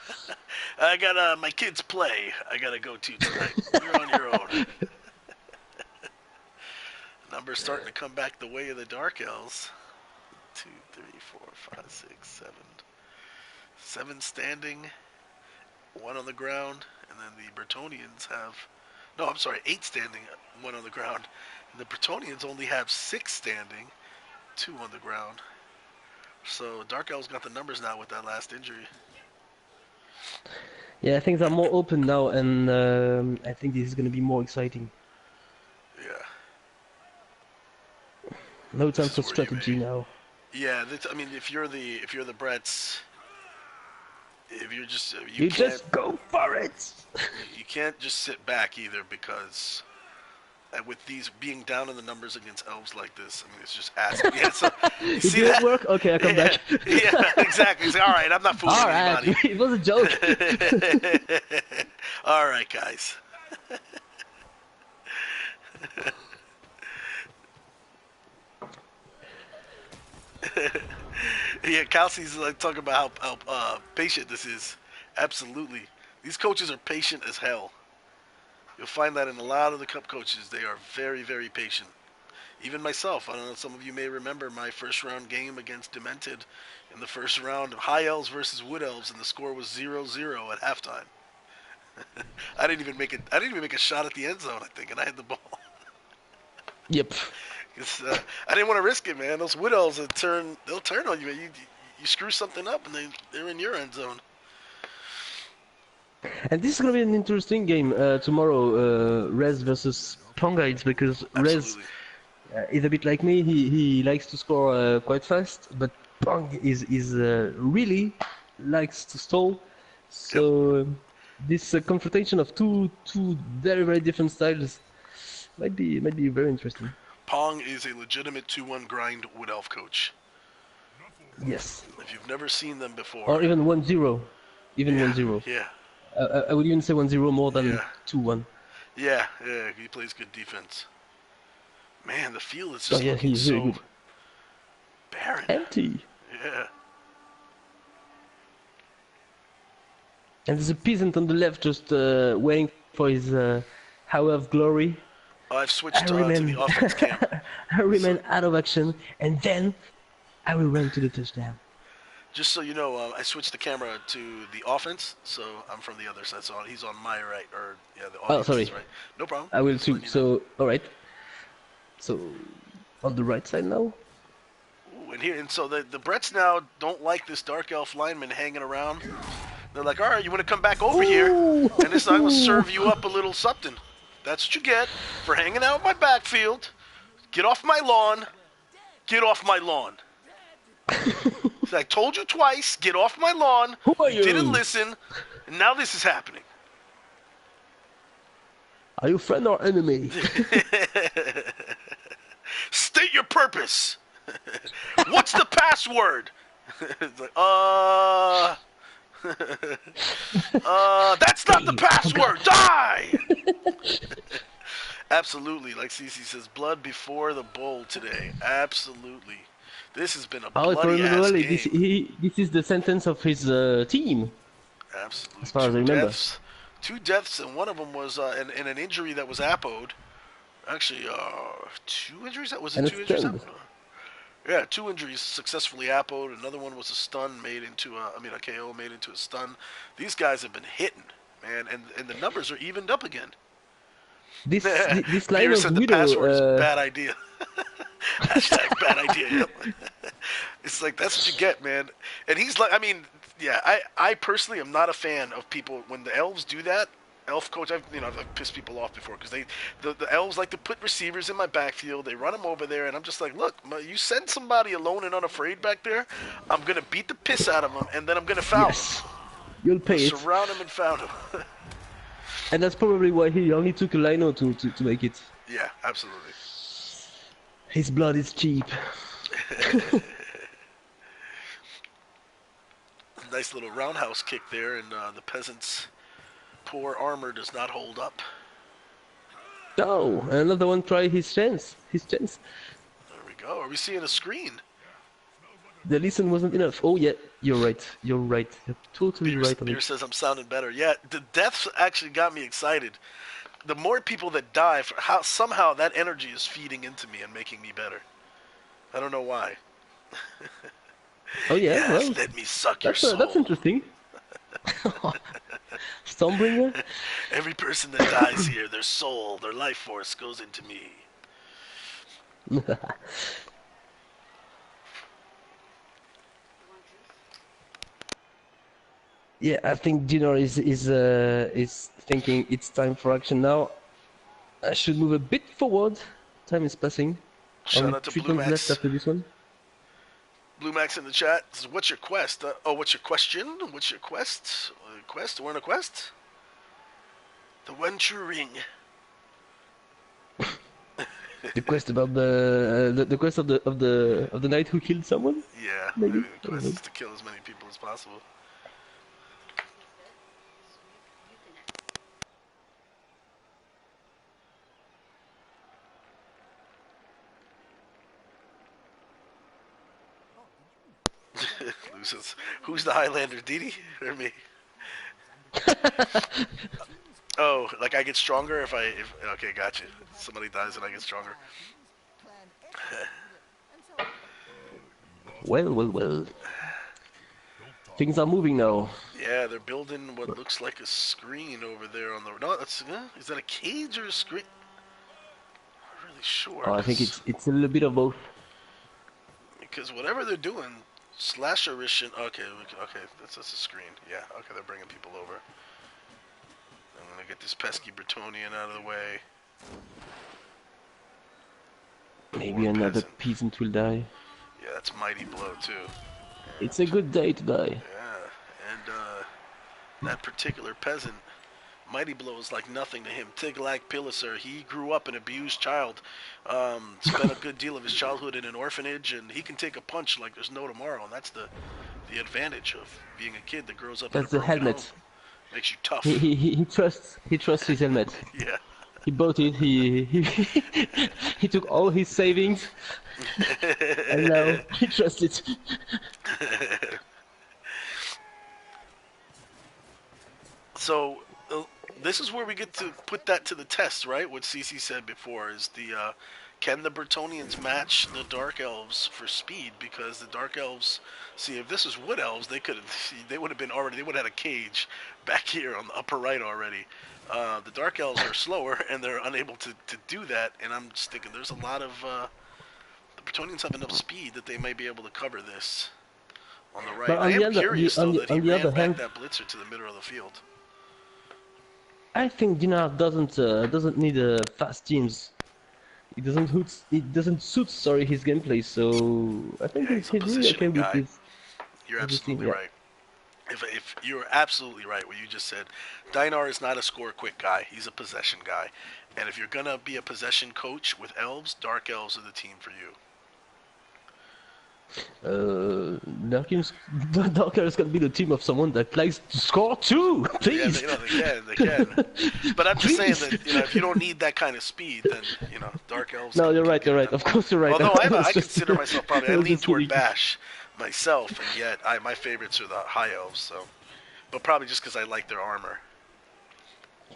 I got my kids play. I gotta go to tonight. You're on your own. Numbers starting to come back the way of the Dark Elves. 2, 3, 4, 5, 6, 7. 7 standing. 1 on the ground. And then the Bretonians have... No, I'm sorry, 8 standing. 1 on the ground. And the Bretonians only have 6 standing. 2 on the ground. So Dark Elves got the numbers now with that last injury. Yeah, things are more open now, and I think this is going to be more exciting. Yeah. No time for strategy now. Yeah, if you're the Bretts, if you're just you just go for it. You can't just sit back either, because with these being down in the numbers against elves like this, I mean, it's just asking. Yeah, so, you It see didn't that? work? Okay, I come Yeah, back. yeah, exactly. It's like, all right, I'm not fooling Alright, anybody. it was a joke. All right, guys. Yeah, Kelsey's like talking about how patient this is. Absolutely, these coaches are patient as hell. You'll find that in a lot of the cup coaches. They are very, very patient. Even myself, I don't know, some of you may remember my first round game against Demented in the first round of High Elves versus Wood Elves, and the score was 0-0 at halftime. I didn't even make it. I didn't even make a shot at the end zone, I think, and I had the ball. Yep. I didn't want to risk it, man. Those Wood Elves, they'll turn on you, man. You screw something up, and they're in your end zone. And this is gonna be an interesting game tomorrow, Rez versus Ponga. Because Rez Absolutely. is a bit like me. He likes to score quite fast, but Pong is really likes to stall. Yep. So this confrontation of two very different styles might be very interesting. Pong is a legitimate 2-1 grind Wood Elf coach. Yes. If you've never seen them before. Or even 1-0. Even Yeah, 1-0. yeah, I would even say 1-0 more than Yeah. 2-1. yeah. He plays good defense. Man, the field is Oh just yeah, looking he's very so good. barren. Empty. Yeah. And there's a peasant on the left just waiting for his hour of glory. I've switched to Harryman, the offense cam. Harryman out of action, and then I will run to the touchdown. Just so you know, I switched the camera to the offense, so I'm from the other side. So he's on my right, or yeah, the Oh, audience sorry. is right. No problem. I will Just too. letting you know. So, alright. So, on the right side now? Ooh, and so the Bretts now don't like this dark elf lineman hanging around. They're like, all right, you want to come back over here, Ooh. and this I'm gonna serve you up a little something. That's what you get for hanging out in my backfield. Get off my lawn. Get off my lawn. I told you twice, get off my lawn. Who are You didn't you? listen, and now this is happening. Are you friend or enemy? State your purpose. What's the password? It's like, that's not the password. Die! Absolutely, like Cece says, blood before the bowl today. Absolutely. This has been a Oh, if I bloody remember ass well, game. this is the sentence of his team, Absolutely. as far as I remember. Two deaths, and one of them was in an injury that was apoed. Actually, two injuries? Was it And a two injuries? stun. Yeah, two injuries successfully apoed. Another one was a stun made into a KO made into a stun. These guys have been hitting, man, and the numbers are evened up again. This line Beer of said the Widow, password is bad idea. Hashtag bad idea. Yep. It's like, that's what you get, man. And he's like, I mean, yeah, I personally am not a fan of people when the elves do that. Elf coach, I've pissed people off before because the elves like to put receivers in my backfield. They run them over there, and I'm just like, look, you send somebody alone and unafraid back there, I'm gonna beat the piss out of them, and then I'm gonna foul yes, him. you'll pay it. Surround him and foul him. And that's probably why he only took a lino to make it. Yeah, absolutely. His blood is cheap. Nice little roundhouse kick there, and the peasant's poor armor does not hold up. Oh, another one try his chance. There we go. Are we seeing a screen? The listen wasn't enough. Oh yeah, you're right. You're right. You're totally right on Beer it. says I'm sounding better. Yeah, the deaths actually got me excited. The more people that die, somehow that energy is feeding into me and making me better. I don't know why. Oh yeah, Yes, well, let me suck your soul. that's interesting. Stormbringer? Every person that dies here, their soul, their life force goes into me. Yeah, I think Dinner is thinking it's time for action now. I should move a bit forward. Time is passing. Shout Only out to 3 Blue turns left Max. after this one. Blue Max in the chat says, "What's your quest? What's your question? What's your quest? Quest? We're on a quest. The one true ring." The quest about the quest of the knight who killed someone, Yeah, maybe maybe. the I don't quest know. is to kill as many people as possible. Loses. Who's the Highlander, Didi or me? Oh, like I get stronger if I. If, okay, gotcha. Somebody dies and I get stronger. Well, well, well. Things are moving now. Yeah, they're building what looks like a screen over there on the. No, that's. Is that a cage or a screen? I'm not really sure, Oh, I think it's a little bit of both. because whatever they're doing, slasherition. Okay, okay, that's a screen. Yeah, okay, they're bringing people over. I'm gonna get this pesky Bretonian out of the way. Maybe Poor another peasant. peasant will die. Yeah, that's mighty blow too. It's a good day to die. Yeah, and that particular peasant, mighty blow is like nothing to him. Tiglath-Pileser, he grew up an abused child, spent a good deal of his childhood in an orphanage, and he can take a punch like there's no tomorrow. And that's the advantage of being a kid that grows up in a That's the broken home. helmet. Makes you He tough. he he, he trusts his helmet. Yeah. He bought it. He he took all his savings, and now he trusts it. So this is where we get to put that to the test, right? What Cece said before is the can the Bretonians match the Dark Elves for speed? Because the Dark Elves, see, if this was Wood Elves, they would have been already, they would have had a cage back here on the upper right already. The Dark Elves are slower and they're unable to do that. And I'm just thinking, there's a lot of the Bretonians have enough speed that they might be able to cover this on the right. But I on the am other curious though that he on the ran other back hand, that blitzer to the middle of the field. I think Dinard doesn't need fast teams. It doesn't suit his gameplay. So I think Yeah, he's a he's really okay positioning guy. You're with this team. absolutely Yeah. right. If you're absolutely right, what you just said, Dinar is not a score quick guy. He's a possession guy. And if you're gonna be a possession coach with elves, Dark Elves are the team for you. Darkins, Darker is gonna be the team of someone that likes to score too. Yeah, Please, they can. But I'm just saying please. that if you don't need that kind of speed, then Dark Elves No, can, you're can right. get You're it right. done. Of course, you're right. Although I was I just, consider myself probably I I was lean just toward kidding. Bash myself, and yet my favorites are the High Elves. So, but probably just because I like their armor.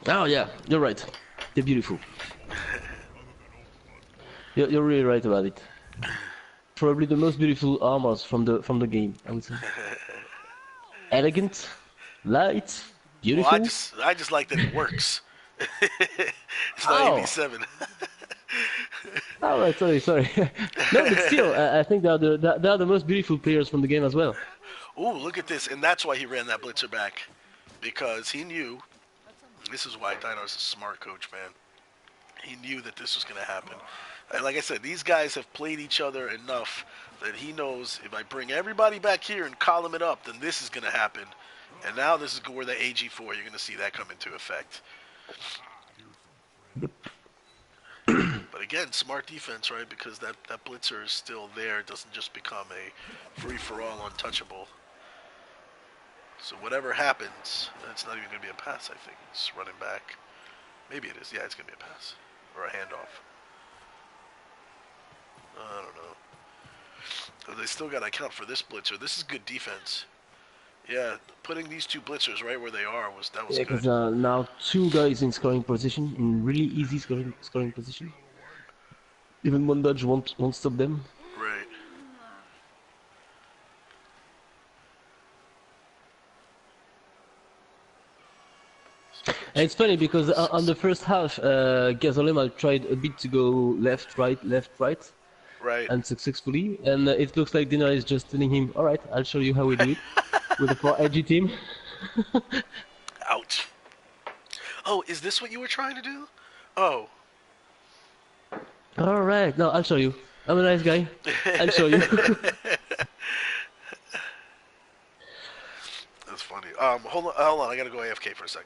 Oh yeah, you're right. They're beautiful. You're really right about it. Probably the most beautiful armors from the game, I would say. Elegant, light, Well, beautiful. I just like that it works. It's not Oh, AB7. all right. Sorry. No, but still, I think they are the most beautiful players from the game as well. Ooh, look at this, and that's why he ran that blitzer back, because he knew. This is why Dino's a smart coach, man. He knew that this was going to happen. And like I said, these guys have played each other enough that he knows if I bring everybody back here and column it up, then this is going to happen. And now this is where the AG4, you're going to see that come into effect. But again, smart defense, right? Because that blitzer is still there. It doesn't just become a free-for-all untouchable. So whatever happens, it's not even going to be a pass, I think. It's running back. Maybe it is. Yeah, it's going to be a pass. Or a handoff. I don't know. But they still got to account for this blitzer. This is good defense. Yeah, putting these two blitzers right where they are was Yeah, good. because now two guys in scoring position, in really easy scoring position. Even one dodge won't stop them. Right. And it's funny because on the first half, gasolemall tried a bit to go left, right, Right. and successfully. And it looks like Dina is just telling him, "All right, I'll show you how we do it with the 4 edgy team." Ouch. Oh, is this what you were trying to do? Oh. All right, no, I'll show you. I'm a nice guy. I'll show you. That's funny. Hold on. I gotta go AFK for a sec.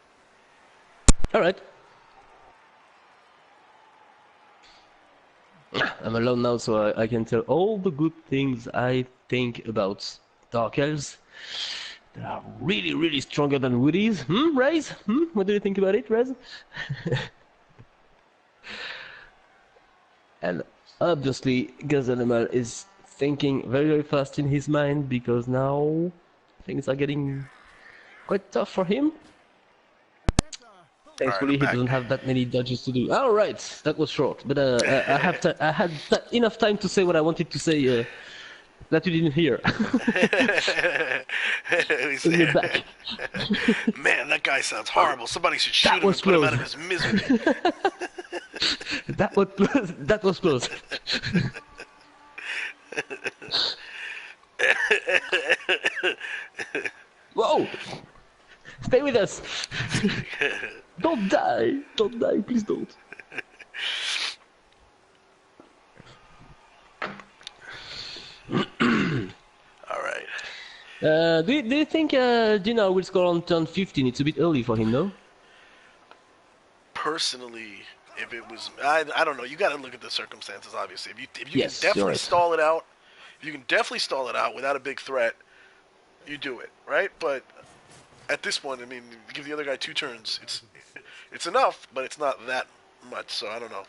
All right. I'm alone now, so I can tell all the good things I think about Dark Elves. They are really, really stronger than Woodies. Rez? What do you think about it, Rez? And obviously, gasolemall is thinking very, very fast in his mind because now things are getting quite tough for him. Alright, Thankfully, I'm he back. doesn't have that many dodges to do. All right, that was short, but I had enough time to say what I wanted to say that you didn't hear. He's So you're there. back. Man, that guy sounds horrible. Somebody should shoot That him was and put him out close. of his misery. That was that was close. Whoa! Stay with us. Don't die. Don't die. Please don't. Alright. Do you think Dina will score on turn 15? It's a bit early for him, no? Personally, if it was, I don't know. You got to look at the circumstances. Obviously, if you Yes, can definitely you're right. stall it out, if you can definitely stall it out without a big threat, you do it, right? But at this point, I mean, give the other guy 2 turns. It's enough, but it's not that much. So I don't know.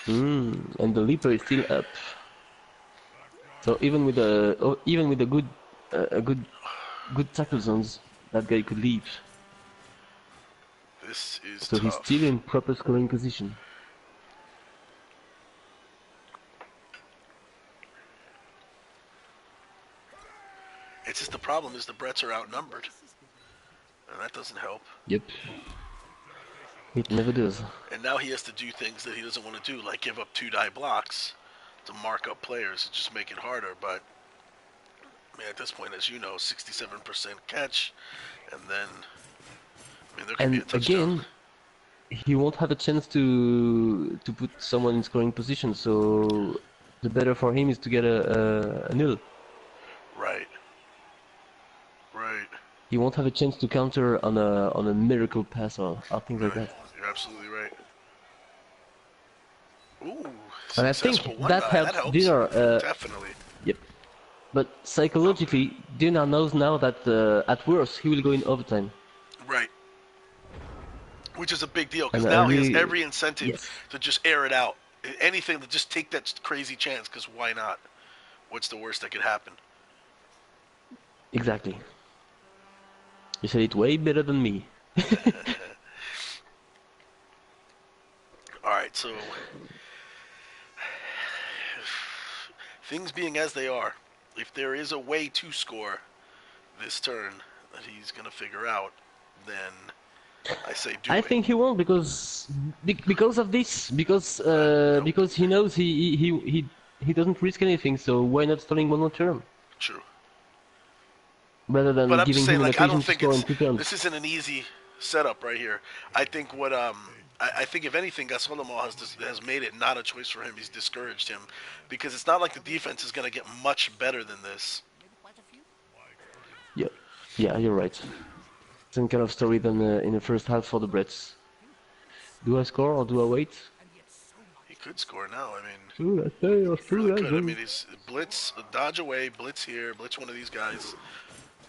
And the leaper is still up. So even with a good good tackle zones, that guy could leave. This is So tough. he's still in proper scoring position. It's just the problem is the Bretts are outnumbered, and that doesn't help. Yep. It never does. And now he has to do things that he doesn't want to do, like give up 2 die blocks to mark up players and just make it harder. But man, at this point, as you know, 67% catch, and then I mean there could be a And touchdown. again, he won't have a chance to put someone in scoring position. So the better for him is to get a nil. Right. Right. He won't have a chance to counter on a miracle pass or things like Right. that. You're absolutely right. Ooh, And I think successful one that die. helps That helps. Dinar. Definitely. Yep. But psychologically, Dinar knows now that at worst he will go in overtime. Right. Which is a big deal because And I now he has really, every incentive yes, to just air it out. Anything to just take that crazy chance because why not? What's the worst that could happen? exactly. You said it way better than me. All right, so things being as they are, if there is a way to score this turn that he's gonna figure out, then I say do I it. think he won't because of this because he knows he doesn't risk anything. So why not stalling one more turn True. rather But than I'm just giving saying, him an like, I don't occasion to think score in 2 turns? this isn't an easy setup right here. I think what I think if anything, gasolemall has made it not a choice for him. He's discouraged him because it's not like the defense is going to get much better than this. Yeah, yeah, you're right. Same kind of story than in the first half for the Brits. Do I score or do I wait? He could score now. I mean, Should I stay or he should really I could. I go? mean, he's blitz, dodge away, blitz here, blitz one of these guys,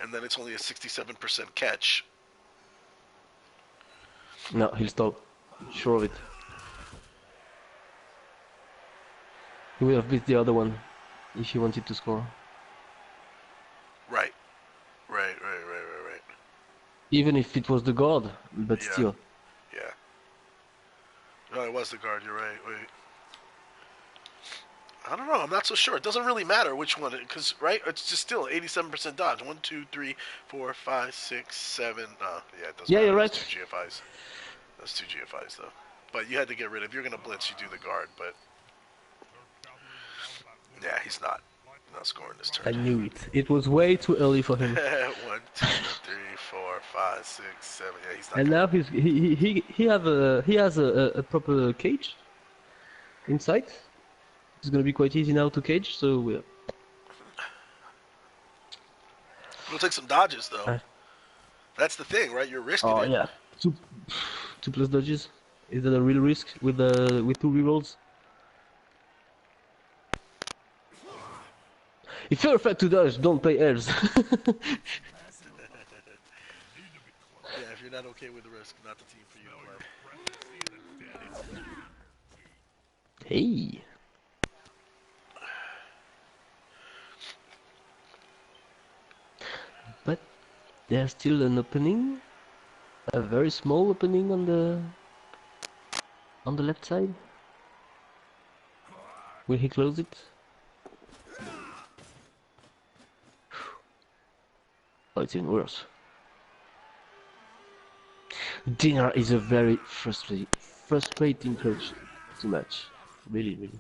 and then it's only a 67% catch. No, he'll stop. Sure of it. He would have beat the other one if he wanted to score. Right. Right. Even if it was the guard, but Yeah. still. Yeah. No, it was the guard. You're right. Wait. I don't know. I'm not so sure. It doesn't really matter which one, because right, it's just still 87% dodge. 1, 2, 3, 4, 5, 6, 7. Yeah, it doesn't Yeah, matter. you're That's right. 2 GFIs. That's 2 GFIs though. But you had to get rid of. If you're gonna blitz, you do the guard. But yeah, he's not scoring this I turn. knew it. It was way too early for him. 1, 2, 3, 4, 5, 6, 7. Yeah, he's not. And Gonna, now he has a proper cage inside. It's gonna be quite easy now to cage. So It'll take some dodges though. Uh, That's the thing, right? You're risking oh it. yeah, two plus dodges. Is that a real risk with two rerolls? If you're afraid to dodge, don't play airs. Yeah, if you're not okay with the risk, not the team for you to play. Hey. But there's still an opening, a very small opening on the left side. Will he close it? Oh, it's even worse. Dinner is a very frustrating coach to match. Really, really.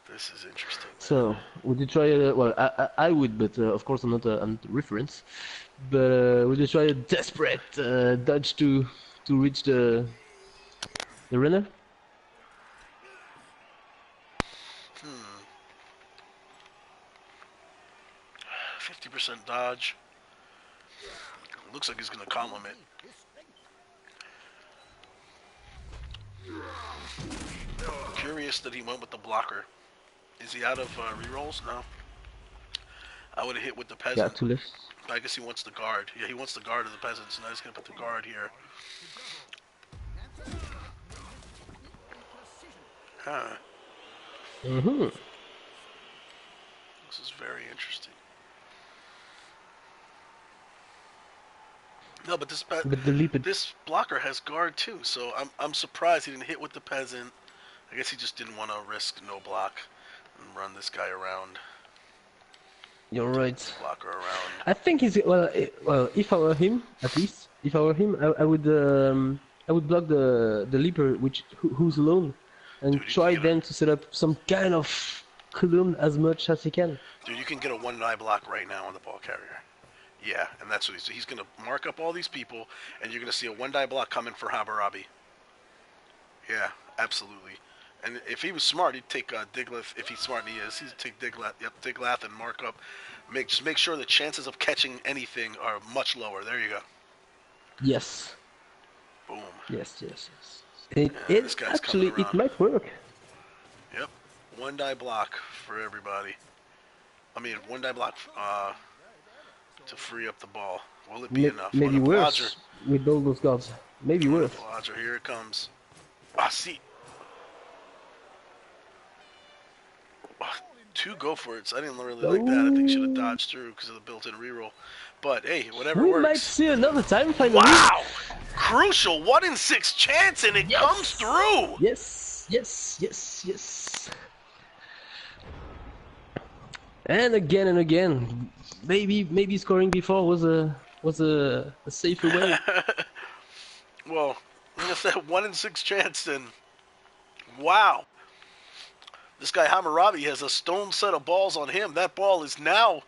This is interesting. So, would you try well, I would, but of course I'm not a reference. But would you try a desperate dodge to reach the runner? 50% dodge. Looks like he's gonna column it. Curious that he went with the blocker. Is he out of rerolls? No. I would have hit with the peasant. Yeah, two left. I guess he wants the guard. Yeah, he wants the guard of the peasant, so now he's gonna put the guard here. Huh. This is very interesting. No, but this blocker has guard too, so I'm surprised he didn't hit with the peasant. I guess he just didn't want to risk no block and run this guy around. You're right. Blocker around. I think he's well. If I were him, at least, if I were him, I would block the leaper, who's alone, and Dude, try then to set up some kind of column as much as he can. Dude, you can get a one-eye block right now on the ball carrier. Yeah, and that's what he's going to mark up all these people, and you're going to see a one-die block coming for Hammurabi. Yeah, absolutely. And if he was smart, he'd take Digleth. If he's smart, and he is, he'd take Digleth. Yep, Digleth and mark up. Just make sure the chances of catching anything are much lower. There you go. Yes. Boom. Yes. It actually it might work. Yep, one-die block for everybody. I mean, one-die block to free up the ball. Will it be enough? Maybe worse with all those guards. Maybe worse. Roger, here it comes. Ah, see. Oh, two go for it. I didn't really like that. I think should have dodged through because of the built-in reroll. But hey, whatever works. We might see another time finally. Wow! Crucial 1 in 6 chance, and it comes through. Yes. And again. Maybe scoring before was a safer way. Well, like I said, 1 in 6 chance, and wow. This guy Hammurabi has a stone set of balls on him. That ball is now.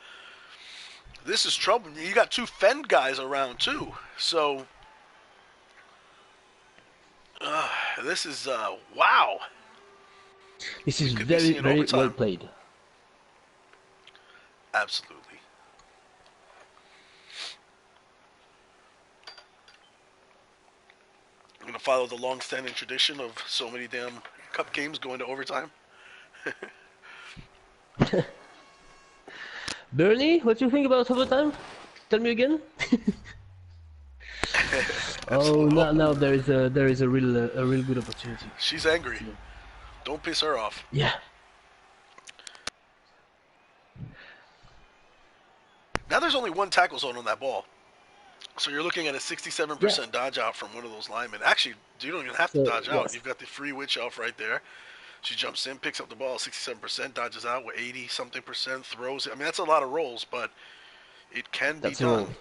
This is trouble. You got 2 Fend guys around too. So this is wow. This is very well played. Absolutely. I'm gonna follow the long-standing tradition of so many damn cup games going to overtime. Bernie, what do you think about overtime? Tell me again. Oh, now there is a real good opportunity. She's angry. Don't piss her off. Yeah. Now there's only 1 tackle zone on that ball. So you're looking at a 67% dodge out from one of those linemen. Actually, you don't even have to dodge out. You've got the free witch elf right there. She jumps in, picks up the ball, 67%, dodges out with 80-something%, throws it. I mean, that's a lot of rolls, but it can be done.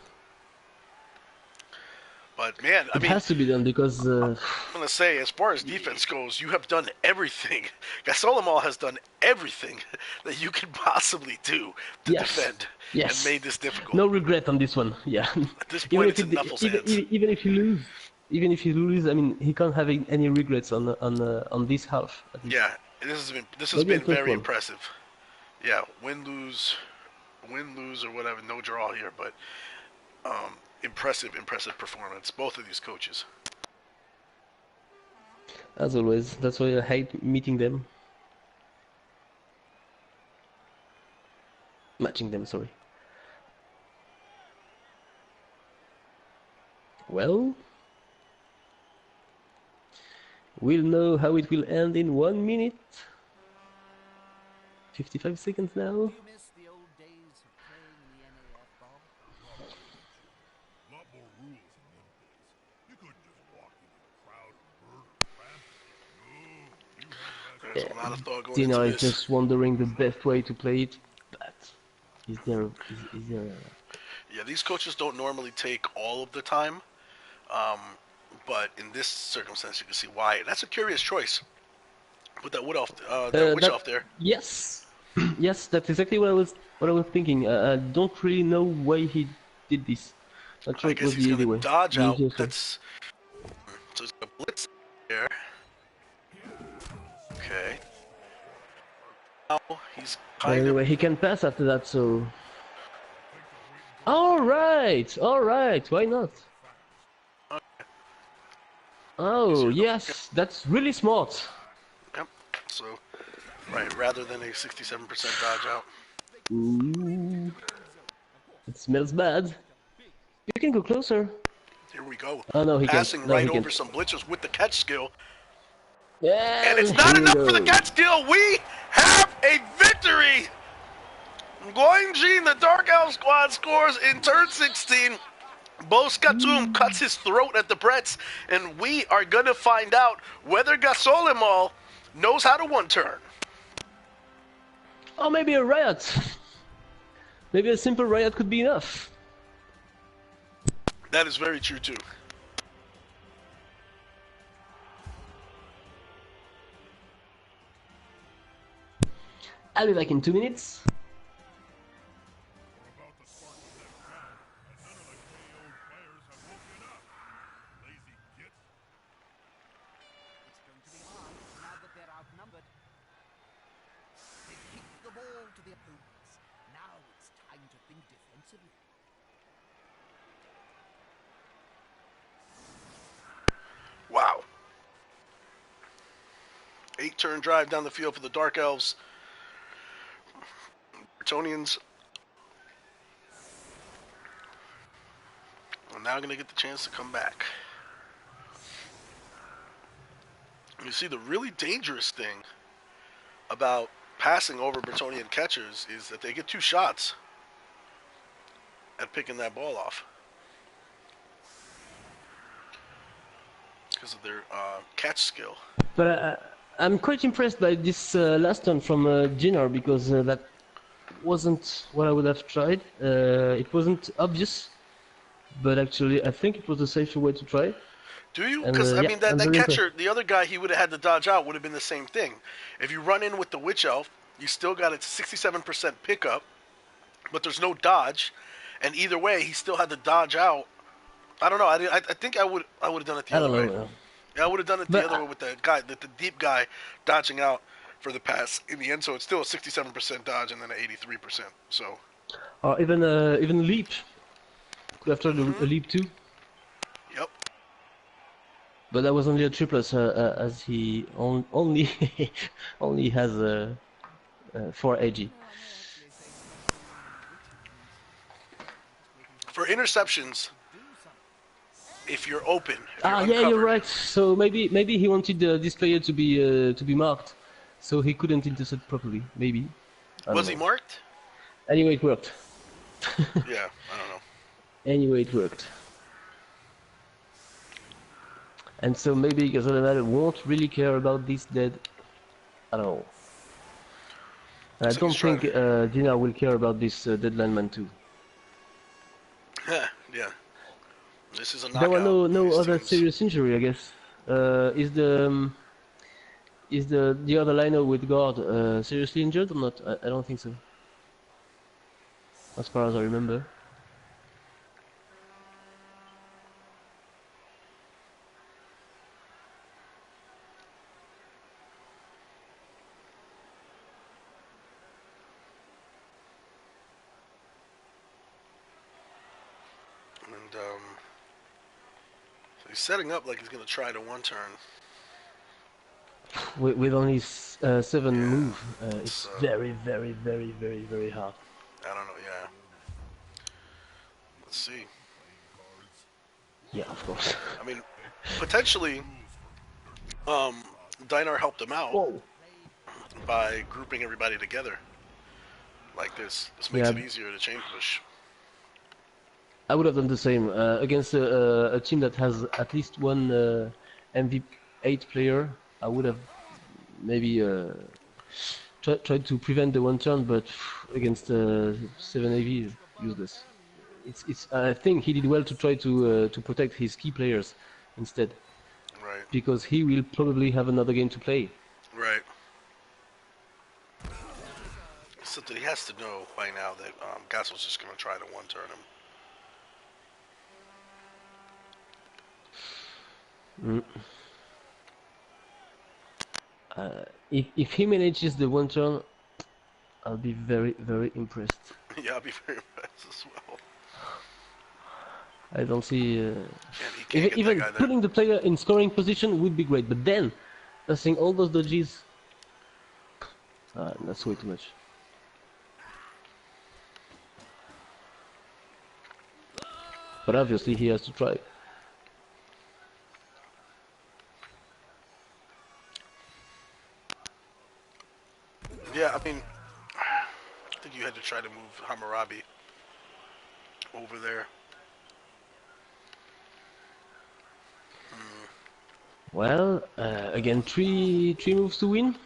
But man, I mean, it has to be done because I'm gonna say, as far as defense goes, you have done everything. gasolemall has done everything that you can possibly do to defend, and made this difficult. No regret on this one. Yeah. At this point, it's in Nuffle's hands. Even if you lose, I mean, he can't have any regrets on this half. Yeah, this has been very impressive. Yeah, win, lose, or whatever, no draw here, but impressive performance. Both of these coaches. As always, that's why I hate meeting them. Matching them, sorry. Well, we'll know how it will end in 1 minute. 55 seconds now. Do you miss the old days of playing in the NAF, Bob? A lot more rules in them days. You couldn't just walk into a crowd and murder rampant. No, you had to There's a lot of thought going Dina into is this. just wondering the best way to play it, but is there Yeah, these coaches don't normally take all of the time, but in this circumstance, you can see why. That's a curious choice. Put that wood off, that witch off there. Yes, yes, that's exactly what I was thinking. I don't really know why he did this. Not sure I it guess was he's the easy gonna way. dodge The out. easiest way. That's so he's gonna blitz there. Okay. Now he's But kind anyway, he can pass after that, so. All right, why not? Oh yes, that's really smart. Yep. So, right, rather than a 67% dodge out. Ooh, it smells bad. You can go closer. Here we go. Oh no, he can't. Passing No, right he over can't. some blitzers with the catch skill. And And it's not here we enough for the go. catch skill. We have a victory. Goingene, the Dark Elf squad, scores in turn 16. Boskatum cuts his throat at the Bretts, and we are going to find out whether gasolemall knows how to one turn. Or maybe a riot. Maybe a simple riot could be enough. That is very true, too. I'll be back in 2 minutes. We're about to spark the next round, and none of the KO'd players have woken up. Lazy gits. It's going to be hard now that they're outnumbered. They kick the ball to the opponents. Now it's time to think defensively. Wow. 8-turn drive down the field for the Dark Elves. Bretonians are now going to get the chance to come back. You see, the really dangerous thing about passing over Bretonian catchers is that they get 2 shots at picking that ball off because of their catch skill. But I'm quite impressed by this last one from Jinner because that wasn't what I would have tried. It wasn't obvious, but actually I think it was a safer way to try. Do you? And, Because, I yeah, mean, that I'm very catcher, impressed. the other guy he would have had to dodge out would have been the same thing. If you run in with the Witch Elf, you still got a 67% pickup, but there's no dodge. And either way, he still had to dodge out. I don't know. I think I would have done it the I other don't way. know. Yeah, I would have done it the But other way with the guy, the deep guy dodging out for the pass in the end. So it's still a 67% dodge and then an 83%. So, or even a leap. Could have tried a leap too. yep. But that was only a triplet, as he only only has 4 AG. For interceptions, if you're open, if you're Ah, uncovered, yeah, you're right. So maybe he wanted this player to be marked, so he couldn't intercept properly. Maybe. I was don't he know. marked? Anyway, it worked. Yeah, I don't know. Anyway, it worked. And so maybe Gasolemall won't really care about this dead at all. And I Looks like don't he's think trying Dina will care about this dead lineman too. Yeah. This is a There were knockout. no These other teams. serious injury, I guess. Is the other liner with guard seriously injured or not? I don't think so. As far as I remember. so he's setting up like he's gonna try to one turn. With only 7 Yeah, move, it's it's very, very, very, very, very hard. I don't know. Yeah, let's see. Yeah, of course. I mean, potentially, um, Dinar helped him out Whoa. by grouping everybody together like this. This makes Yeah, it easier to chain push. I would have done the same against a team that has at least one MVP8 player. I would have maybe tried to prevent the one turn, but against 7 AV, useless. It's. I think he did well to try to protect his key players instead, Right, because he will probably have another game to play. right. Something he has to know by now that Gassel's just gonna try to one turn him. Mm. If he manages the one turn, I'll be very, very impressed. Yeah, I'll be very impressed as well. I don't see. And he can't get that Even guy there. putting the player in scoring position would be great, but then passing all those dodges, that's way too much. But obviously he has to try. Yeah, I mean, I think you had to try to move Hammurabi over there. Well, again, three moves to win.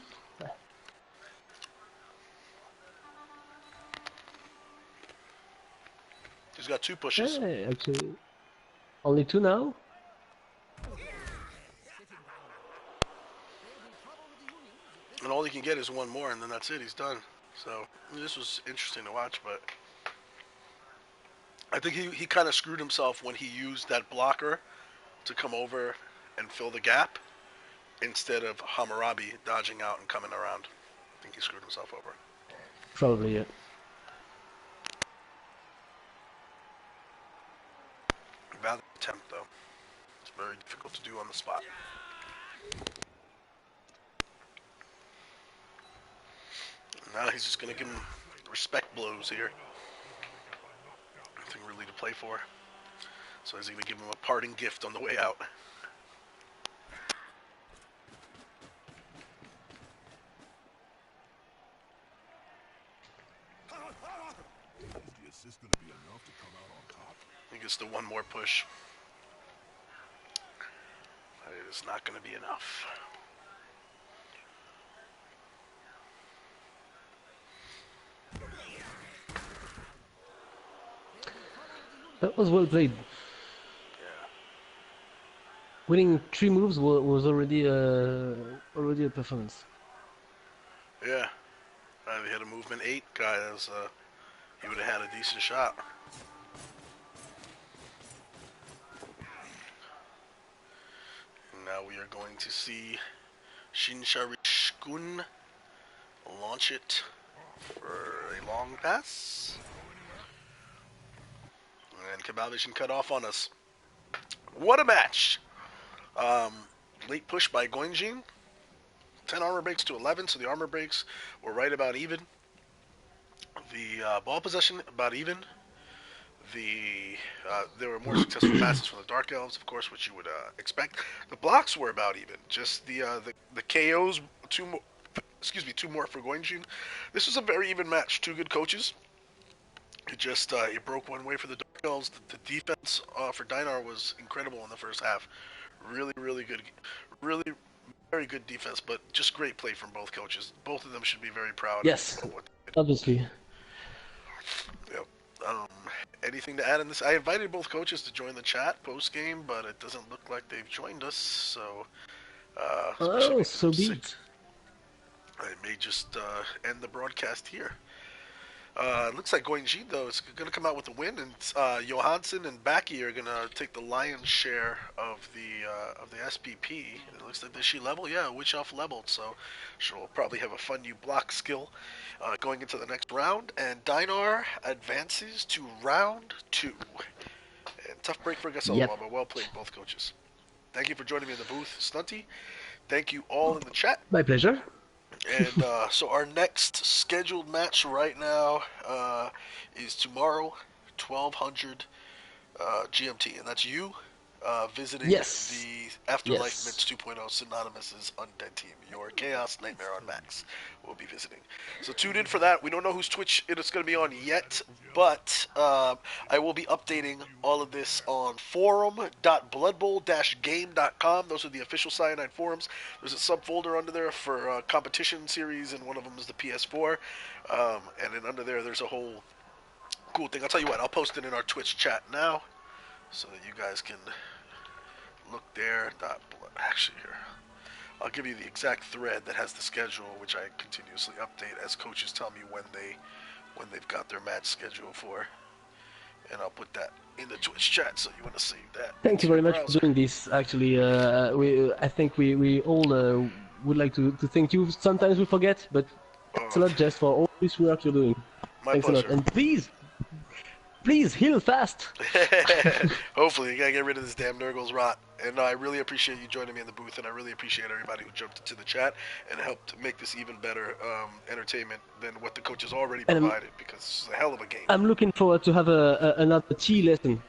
He's got 2 pushes. Hey, actually, only 2 now. And all he can get is 1 more, and then that's it. He's done. So this was interesting to watch, but I think he kind of screwed himself when he used that blocker to come over and fill the gap instead of Hammurabi dodging out and coming around. I think he screwed himself over. Probably, yeah. Valid attempt, though. It's very difficult to do on the spot. Now he's just going to give him respect blows here. Nothing really to play for. So he's going to give him a parting gift on the way out. Is the assist going to be enough to come out on top? He gets the 1 more push. But it is not going to be enough. That was well played. Yeah. Winning 3 moves was already a performance. Yeah. If he had a movement 8 guy, that was, he would have had a decent shot. And now we are going to see Shinsharishkun launch it for a long pass. And Cabalvision cut off on us. What a match! Late push by Goingene. 10 armor breaks to 11, so the armor breaks were right about even. The ball possession about even. There were more successful passes from the Dark Elves, of course, which you would expect. The blocks were about even. Just the KOs, 2 more. Excuse me, 2 more for Goingene. This was a very even match. 2 good coaches. It broke one way for the Dark Elves. The defense for Dinar was incredible in the first half. Really, really good. Really, very good defense, but just great play from both coaches. Both of them should be very proud Yes, of what they did. obviously. Yep. Anything to add in this? I invited both coaches to join the chat post-game, but it doesn't look like they've joined us, so... Oh, so be it. I may just end the broadcast here. Looks like Goingene, though, is going to come out with a win, and Johansson and Baki are going to take the lion's share of the SPP. It looks like she level, yeah, Witch Elf leveled, so she'll probably have a fun new block skill going into the next round. And Dinar advances to round 2. And Tough break for Gasolemall, but well played, both coaches. Thank you for joining me in the booth, Stunty. Thank you all in the chat. My pleasure. And so our next scheduled match right now is tomorrow, 1200 GMT, and that's you visiting Yes. the Afterlife Yes. Mix 2.0 Synonymous' Undead team. Your Chaos Nightmare on Max will be visiting. So tune in for that. We don't know whose Twitch it's going to be on yet, but I will be updating all of this on forum.bloodbowl-game.com. Those are the official Cyanide forums. There's a subfolder under there for competition series, and one of them is the PS4. And then under there's a whole cool thing. I'll tell you what, I'll post it in our Twitch chat now so that you guys can look there. Actually, here, I'll give you the exact thread that has the schedule, which I continuously update as coaches tell me when they've got their match schedule for, and I'll put that in the Twitch chat. So you want to save that. Thank you into very your much browser. for doing this. Actually, I think we all would like to thank you. Sometimes we forget, but thanks a lot, Jest, for all this work you're doing. My Thanks pleasure. a lot. And please heal fast. Hopefully, you gotta get rid of this damn Nurgle's rot. And no, I really appreciate you joining me in the booth, and I really appreciate everybody who jumped into the chat and helped make this even better entertainment than what the coaches already And provided, because it's a hell of a game. I'm looking forward to have another tea lesson.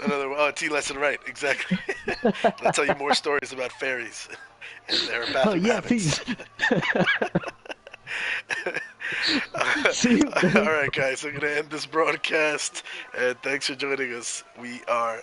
Another tea lesson, right? Exactly. I'll tell you more stories about fairies and their bathroom Oh yeah, habits. please. See you. All right, guys. I'm gonna end this broadcast, and thanks for joining us. We are